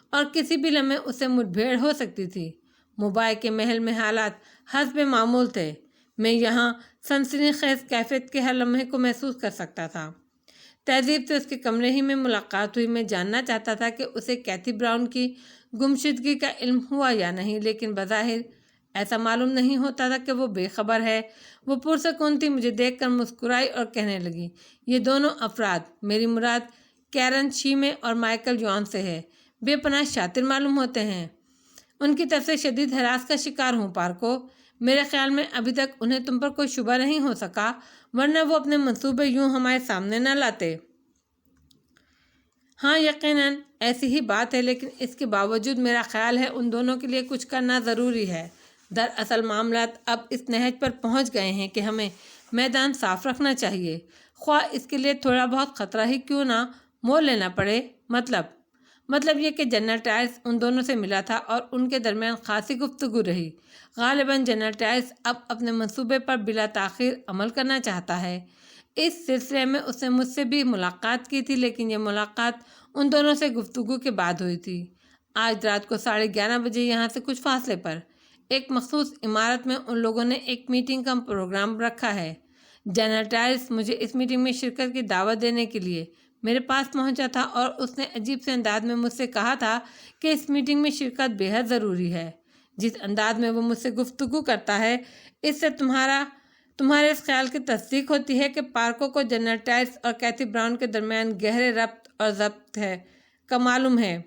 اور کسی بھی لمحے اس سے مٹ بھیڑ ہو سکتی تھی۔ موبائل کے محل میں حالات حسب معمول تھے۔ میں یہاں سنسنی خیز کیفیت کے ہر لمحے کو محسوس کر سکتا تھا۔ تہذیب سے اس کے کمرے ہی میں ملاقات ہوئی۔ میں جاننا چاہتا تھا کہ اسے کیتھی براؤن کی گمشدگی کا علم ہوا یا نہیں، لیکن بظاہر ایسا معلوم نہیں ہوتا تھا کہ وہ بے خبر ہے۔ وہ پرسکون تھی، مجھے دیکھ کر مسکرائی اور کہنے لگی، یہ دونوں افراد، میری مراد کیرن شیمے اور مائیکل یوان سے ہے، بے پناہ شاطر معلوم ہوتے ہیں۔ ان کی طرف سے شدید ہراس کا شکار ہوں پارکو۔ میرے خیال میں ابھی تک انہیں تم پر کوئی شبہ نہیں ہو سکا، ورنہ وہ اپنے منصوبے یوں ہمارے سامنے نہ لاتے۔ ہاں، یقیناً ایسی ہی بات ہے، لیکن اس کے باوجود میرا خیال ہے ان دونوں کے لیے کچھ کرنا ضروری ہے۔ دراصل معاملات اب اس نہج پر پہنچ گئے ہیں کہ ہمیں میدان صاف رکھنا چاہیے، خواہ اس کے لیے تھوڑا بہت خطرہ ہی کیوں نہ مول لینا پڑے۔ مطلب یہ کہ جنرل ٹائرس ان دونوں سے ملا تھا اور ان کے درمیان خاصی گفتگو رہی۔ غالباً جنرل ٹائرس اب اپنے منصوبے پر بلا تاخیر عمل کرنا چاہتا ہے۔ اس سلسلے میں اس نے مجھ سے بھی ملاقات کی تھی، لیکن یہ ملاقات ان دونوں سے گفتگو کے بعد ہوئی تھی۔ آج رات کو 11:30 بجے یہاں سے کچھ فاصلے پر ایک مخصوص عمارت میں ان لوگوں نے ایک میٹنگ کا پروگرام رکھا ہے۔ جنرل ٹائرس مجھے اس میٹنگ میں شرکت کی دعوت دینے کے لیے میرے پاس پہنچا تھا اور اس نے عجیب سے انداز میں مجھ سے کہا تھا کہ اس میٹنگ میں شرکت بے حد ضروری ہے۔ جس انداز میں وہ مجھ سے گفتگو کرتا ہے، اس سے تمہارے اس خیال کی تصدیق ہوتی ہے کہ پارکو کو جنرل ٹائرس اور کیتھی براؤن کے درمیان گہرے ربط اور ضبط کا معلوم ہے۔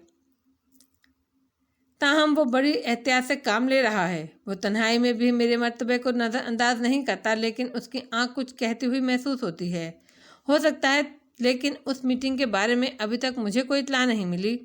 تاہم وہ بڑی احتیاط سے کام لے رہا ہے۔ وہ تنہائی میں بھی میرے مرتبے کو نظر انداز نہیں کرتا، لیکن اس کی آنکھ کچھ کہتی ہوئی محسوس ہوتی ہے۔ ہو سکتا ہے، لیکن اس میٹنگ کے بارے میں ابھی تک مجھے کوئی اطلاع نہیں ملی۔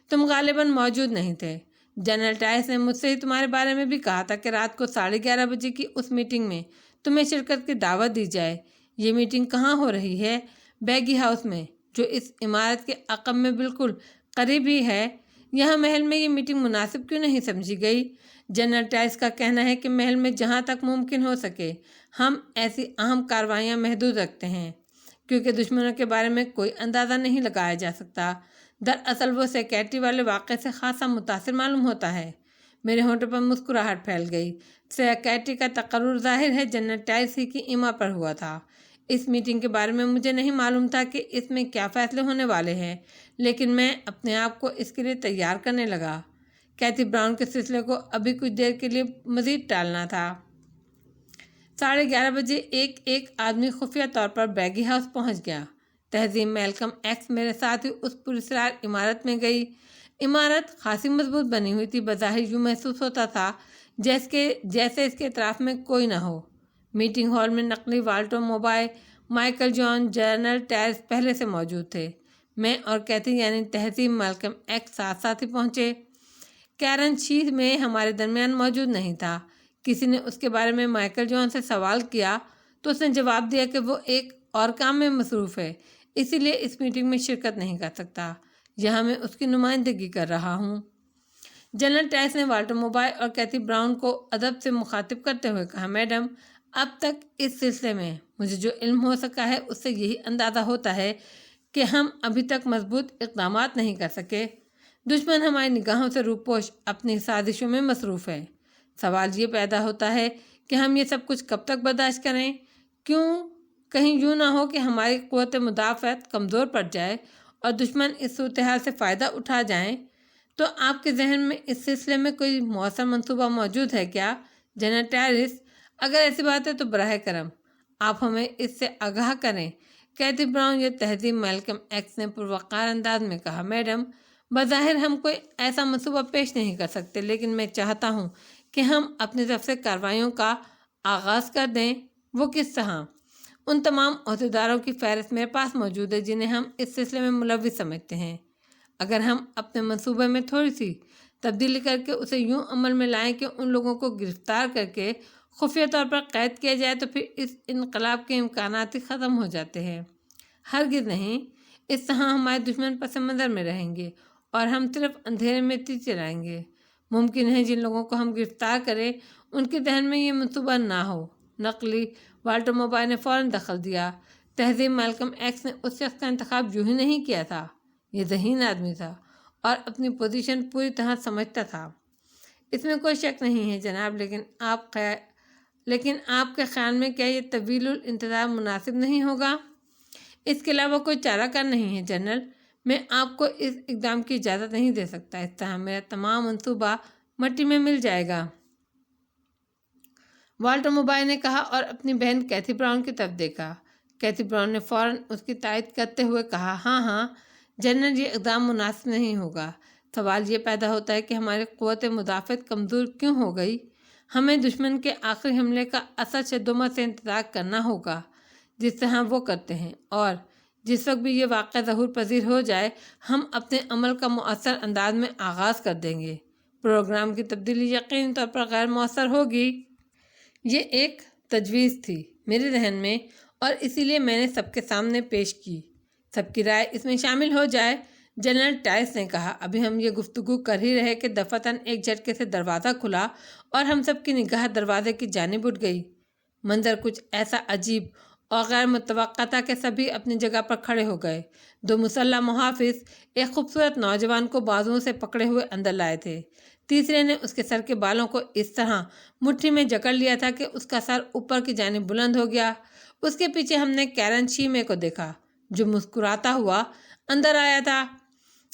تم غالباً موجود نہیں تھے۔ جنرل ٹائرس نے مجھ سے ہی تمہارے بارے میں بھی کہا تھا کہ رات کو 11:30 بجے کی اس میٹنگ میں تمہیں شرکت کی دعوت دی جائے۔ یہ میٹنگ کہاں ہو رہی ہے؟ بیگی ہاؤس میں، جو اس عمارت کے عقب میں بالکل قریب ہی ہے۔ یہاں محل میں یہ میٹنگ مناسب کیوں نہیں سمجھی گئی؟ جنرل ٹائس کا کہنا ہے کہ محل میں جہاں تک ممکن ہو سکے ہم ایسی اہم کارروائیاں محدود رکھتے ہیں، کیونکہ دشمنوں کے بارے میں کوئی اندازہ نہیں لگایا جا سکتا۔ دراصل وہ سیکیورٹی والے واقعے سے خاصا متاثر معلوم ہوتا ہے۔ میرے ہونٹوں پر مسکراہٹ پھیل گئی۔ سیکیورٹی کا تقرر ظاہر ہے جنرل ٹائس ہی کی ایما پر ہوا تھا۔ اس میٹنگ کے بارے میں مجھے نہیں معلوم تھا کہ اس میں کیا فیصلے ہونے والے ہیں، لیکن میں اپنے آپ کو اس کے لیے تیار کرنے لگا۔ کیتھی براؤن کے سلسلے کو ابھی کچھ دیر کے لیے مزید ٹالنا تھا۔ 11:30 بجے ایک آدمی خفیہ طور پر بیگی ہاؤس پہنچ گیا۔ تہذیب میلکم ایکس میرے ساتھ ہی اس پراسرار عمارت میں گئی۔ عمارت خاصی مضبوط بنی ہوئی تھی۔ بظاہر یوں محسوس ہوتا تھا جیسے اس کے اطراف میں کوئی نہ ہو۔ میٹنگ ہال میں نقلی والٹر موبائل، مائیکل جان، جنرل ٹائس پہلے سے موجود تھے۔ میں اور کیتھی یعنی تہذیب میلکم ایکس ساتھ ساتھ ہی پہنچے۔ کیرن شیتھ میں ہمارے درمیان موجود نہیں تھا۔ کسی نے اس کے بارے میں مائیکل جان سے سوال کیا تو اس نے جواب دیا کہ وہ ایک اور کام میں مصروف ہے، اسی لیے اس میٹنگ میں شرکت نہیں کر سکتا۔ یہاں میں اس کی نمائندگی کر رہا ہوں۔ جنرل ٹائس نے والٹر موبائل اور کیتھی براؤن کو ادب سے مخاطب کرتے ہوئے کہا، میڈم، اب تک اس سلسلے میں مجھے جو علم ہو سکا ہے اس سے یہی اندازہ ہوتا ہے کہ ہم ابھی تک مضبوط اقدامات نہیں کر سکے۔ دشمن ہماری نگاہوں سے روپوش اپنی سازشوں میں مصروف ہے۔ سوال یہ پیدا ہوتا ہے کہ ہم یہ سب کچھ کب تک برداشت کریں؟ کہیں یوں نہ ہو کہ ہماری قوت مدافعت کمزور پڑ جائے اور دشمن اس صورتحال سے فائدہ اٹھا جائیں۔ تو آپ کے ذہن میں اس سلسلے میں کوئی مؤثر منصوبہ موجود ہے کیا، جنرل ٹائس؟ اگر ایسی بات ہے تو براہ کرم آپ ہمیں اس سے آگاہ کریں۔ کیتھی براؤن یا تہذیب میلکم ایکس نے پروقار انداز میں کہا، میڈم، بظاہر ہم کوئی ایسا منصوبہ پیش نہیں کر سکتے، لیکن میں چاہتا ہوں کہ ہم اپنی طرف سے کارروائیوں کا آغاز کر دیں۔ وہ کس طرح؟ ان تمام عہدیداروں کی فہرست میرے پاس موجود ہے جنہیں ہم اس سلسلے میں ملوث سمجھتے ہیں۔ اگر ہم اپنے منصوبے میں تھوڑی سی تبدیلی کر کے اسے یوں عمل میں لائیں کہ ان لوگوں کو گرفتار کر کے خفیہ طور پر قید کیا جائے تو پھر اس انقلاب کے امکانات ہی ختم ہو جاتے ہیں۔ ہرگز نہیں۔ اس طرح ہمارے دشمن پس منظر میں رہیں گے اور ہم صرف اندھیرے میں تیر چلائیں گے۔ ممکن ہے جن لوگوں کو ہم گرفتار کریں ان کے ذہن میں یہ منصوبہ نہ ہو۔ نقلی والٹر موبائل نے فوراً دخل دیا۔ تہذیب میلکم ایکس نے اس شخص کا انتخاب یوں ہی نہیں کیا تھا۔ یہ ذہین آدمی تھا اور اپنی پوزیشن پوری طرح سمجھتا تھا۔ اس میں کوئی شک نہیں ہے جناب، لیکن آپ کے خیال میں کیا یہ طویل الانتظار مناسب نہیں ہوگا؟ اس کے علاوہ کوئی چارہ کار نہیں ہے جنرل۔ میں آپ کو اس اقدام کی اجازت نہیں دے سکتا، اس طرح میرا تمام منصوبہ مٹی میں مل جائے گا۔ والٹر موبائل نے کہا اور اپنی بہن کیتھی براؤن کی طرف دیکھا۔ کیتھی براؤن نے فوراً اس کی تائید کرتے ہوئے کہا، ہاں جنرل، یہ اقدام مناسب نہیں ہوگا۔ سوال یہ پیدا ہوتا ہے کہ ہماری قوت مدافعت کمزور کیوں ہو گئی؟ ہمیں دشمن کے آخری حملے کا اثر شدت سے انتظار کرنا ہوگا جس طرح وہ کرتے ہیں، اور جس وقت بھی یہ واقعہ ظہور پذیر ہو جائے ہم اپنے عمل کا مؤثر انداز میں آغاز کر دیں گے۔ پروگرام کی تبدیلی یقینی طور پر غیر مؤثر ہوگی۔ یہ ایک تجویز تھی میرے ذہن میں اور اسی لیے میں نے سب کے سامنے پیش کی۔ سب کی رائے اس میں شامل ہو جائے، جنرل ٹائس نے کہا۔ ابھی ہم یہ گفتگو کر ہی رہے کہ دفعتاً ایک جھٹکے سے دروازہ کھلا اور ہم سب کی نگاہ دروازے کی جانب اٹھ گئی۔ منظر کچھ ایسا عجیب اور غیر متوقع تھا کہ سبھی اپنی جگہ پر کھڑے ہو گئے۔ 2 مسلح محافظ ایک خوبصورت نوجوان کو بازوؤں سے پکڑے ہوئے اندر لائے تھے۔ تیسرے نے اس کے سر کے بالوں کو اس طرح مٹھی میں جکڑ لیا تھا کہ اس کا سر اوپر کی جانب بلند ہو گیا۔ اس کے پیچھے ہم نے کیرن شیمے کو دیکھا جو مسکراتا ہوا اندر آیا تھا۔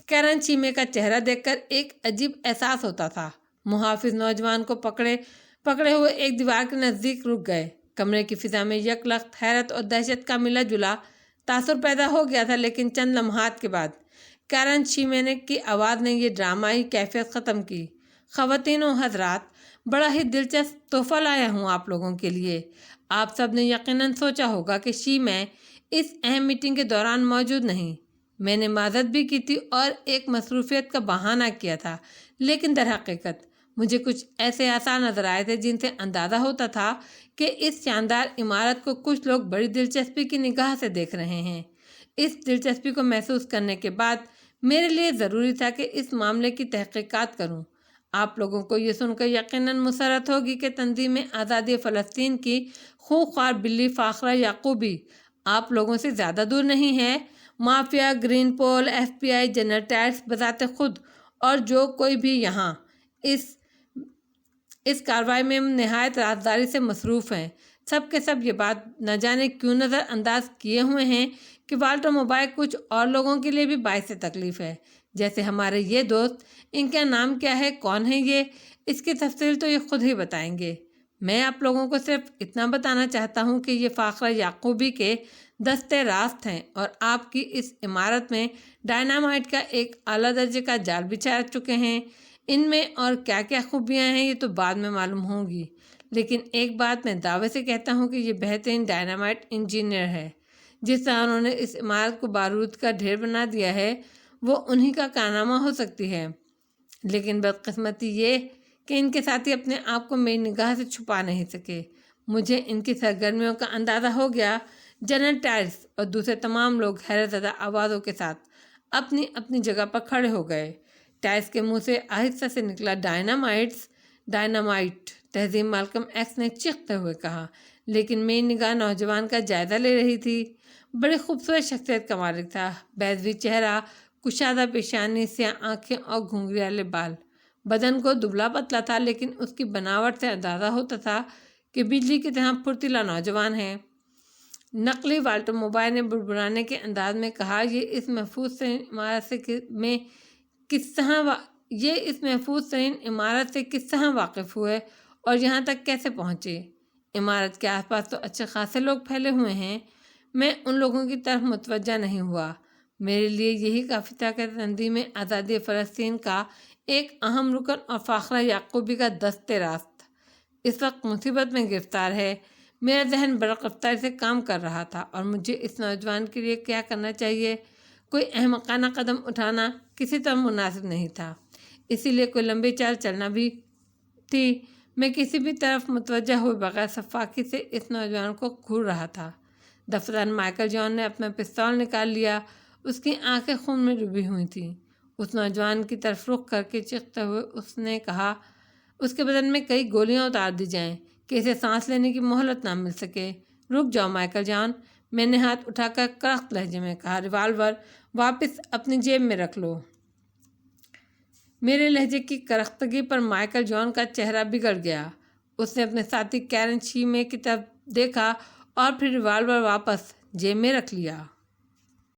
کیرن شیمے کا چہرہ دیکھ کر ایک عجیب احساس ہوتا تھا۔ محافظ نوجوان کو پکڑے ہوئے ایک دیوار کے نزدیک رک گئے۔ کمرے کی فضا میں یک لخت حیرت اور دہشت کا ملا جلا تاثر پیدا ہو گیا تھا، لیکن چند لمحات کے بعد کیرن شیمے کی آواز نے یہ ڈرامائی کیفیت ختم کی۔ خواتین و حضرات، بڑا ہی دلچسپ تحفہ لایا ہوں آپ لوگوں کے لیے۔ آپ سب نے یقیناً سوچا ہوگا کہ شیمے اس اہم میٹنگ کے دوران موجود نہیں۔ میں نے معذرت بھی کی تھی اور ایک مصروفیت کا بہانہ کیا تھا، لیکن در حقیقت مجھے کچھ ایسے آثار نظر آئے تھے جن سے اندازہ ہوتا تھا کہ اس شاندار عمارت کو کچھ لوگ بڑی دلچسپی کی نگاہ سے دیکھ رہے ہیں۔ اس دلچسپی کو محسوس کرنے کے بعد میرے لیے ضروری تھا کہ اس معاملے کی تحقیقات کروں۔ آپ لوگوں کو یہ سن کر یقیناً مسرت ہوگی کہ تنظیم آزادی فلسطین کی خونخوار بلی فاخرہ یعقوبی آپ لوگوں سے زیادہ دور نہیں ہے۔ مافیا، گرین پول، FBI، جنرل ٹائرز بذات خود اور جو کوئی بھی یہاں اس کارروائی میں نہایت رازداری سے مصروف ہیں، سب کے سب یہ بات نہ جانے کیوں نظر انداز کیے ہوئے ہیں کہ والٹر موبائل کچھ اور لوگوں کے لیے بھی باعث تکلیف ہے، جیسے ہمارے یہ دوست۔ ان کا نام کیا ہے، کون ہے یہ؟ اس کی تفصیل تو یہ خود ہی بتائیں گے۔ میں آپ لوگوں کو صرف اتنا بتانا چاہتا ہوں کہ یہ فاخرہ یعقوبی کے دستے راست ہیں اور آپ کی اس عمارت میں ڈائنامائٹ کا ایک اعلیٰ درجے کا جال بچھا چکے ہیں۔ ان میں اور کیا کیا خوبیاں ہیں یہ تو بعد میں معلوم ہوں گی، لیکن ایک بات میں دعوے سے کہتا ہوں کہ یہ بہترین ڈائنامائٹ انجینئر ہے۔ جس طرح انہوں نے اس عمارت کو بارود کا ڈھیر بنا دیا ہے وہ انہی کا کارنامہ ہو سکتی ہے، لیکن بدقسمتی یہ کہ ان کے ساتھی اپنے آپ کو میری نگاہ سے چھپا نہیں سکے۔ مجھے ان کی سرگرمیوں کا اندازہ ہو گیا۔ جنرل ٹائرز اور دوسرے تمام لوگ حیرت زدہ آوازوں کے ساتھ اپنی اپنی جگہ پر کھڑے ہو گئے۔ ٹائرز کے منہ سے آہستہ سے نکلا ڈائنامائٹ۔ تہذیب مالکم ایکس نے چیختے ہوئے کہا، لیکن میری نگاہ نوجوان کا جائزہ لے رہی تھی۔ بڑی خوبصورت شخصیت کا مالک تھا، بیضوی چہرہ، کشادہ پیشانی، سیاہ آنکھیں اور گھنگریالے بال۔ بدن کو دبلا پتلا تھا، لیکن اس کی بناوٹ سے اندازہ ہوتا تھا کہ بجلی کی طرح پھرتیلا نوجوان ہے۔ نقلی والٹر موبائل نے بڑبڑانے کے انداز میں کہا، یہ اس محفوظ ترین عمارت سے کس طرح واقف ہوئے اور یہاں تک کیسے پہنچے؟ عمارت کے آس پاس تو اچھے خاصے لوگ پھیلے ہوئے ہیں۔ میں ان لوگوں کی طرف متوجہ نہیں ہوا۔ میرے لیے یہی کافی تھا کہ تنظیم آزادی فلسطین کا ایک اہم رکن اور فاخرہ یعقوبی کا دست راست اس وقت مصیبت میں گرفتار ہے۔ میرا ذہن برق رفتاری سے کام کر رہا تھا اور مجھے اس نوجوان کے لیے کیا کرنا چاہیے۔ کوئی احمقانہ قدم اٹھانا کسی طرح مناسب نہیں تھا، اسی لیے کوئی لمبی چال چلنا بھی تھی۔ میں کسی بھی طرف متوجہ ہوئے بغیر سفاکی سے اس نوجوان کو گھور رہا تھا۔ دفتر مائیکل جان نے اپنا پستول نکال لیا، اس کی آنکھیں خون میں ڈوبی ہوئی تھیں۔ اس نوجوان کی طرف رخ کر کے چیختے ہوئے اس نے کہا، اس کے بدن میں کئی گولیاں اتار دی جائیں کہ اسے سانس لینے کی مہلت نہ مل سکے۔ رک جاؤ مائیکل جان، میں نے ہاتھ اٹھا کر کرخت لہجے میں کہا، ریوالور واپس اپنی جیب میں رکھ لو۔ میرے لہجے کی کرختگی پر مائیکل جان کا چہرہ بگڑ گیا۔ اس نے اپنے ساتھی کیرن شیمے کی طرف دیکھا اور پھر ریوالور واپس جیب میں رکھ لیا۔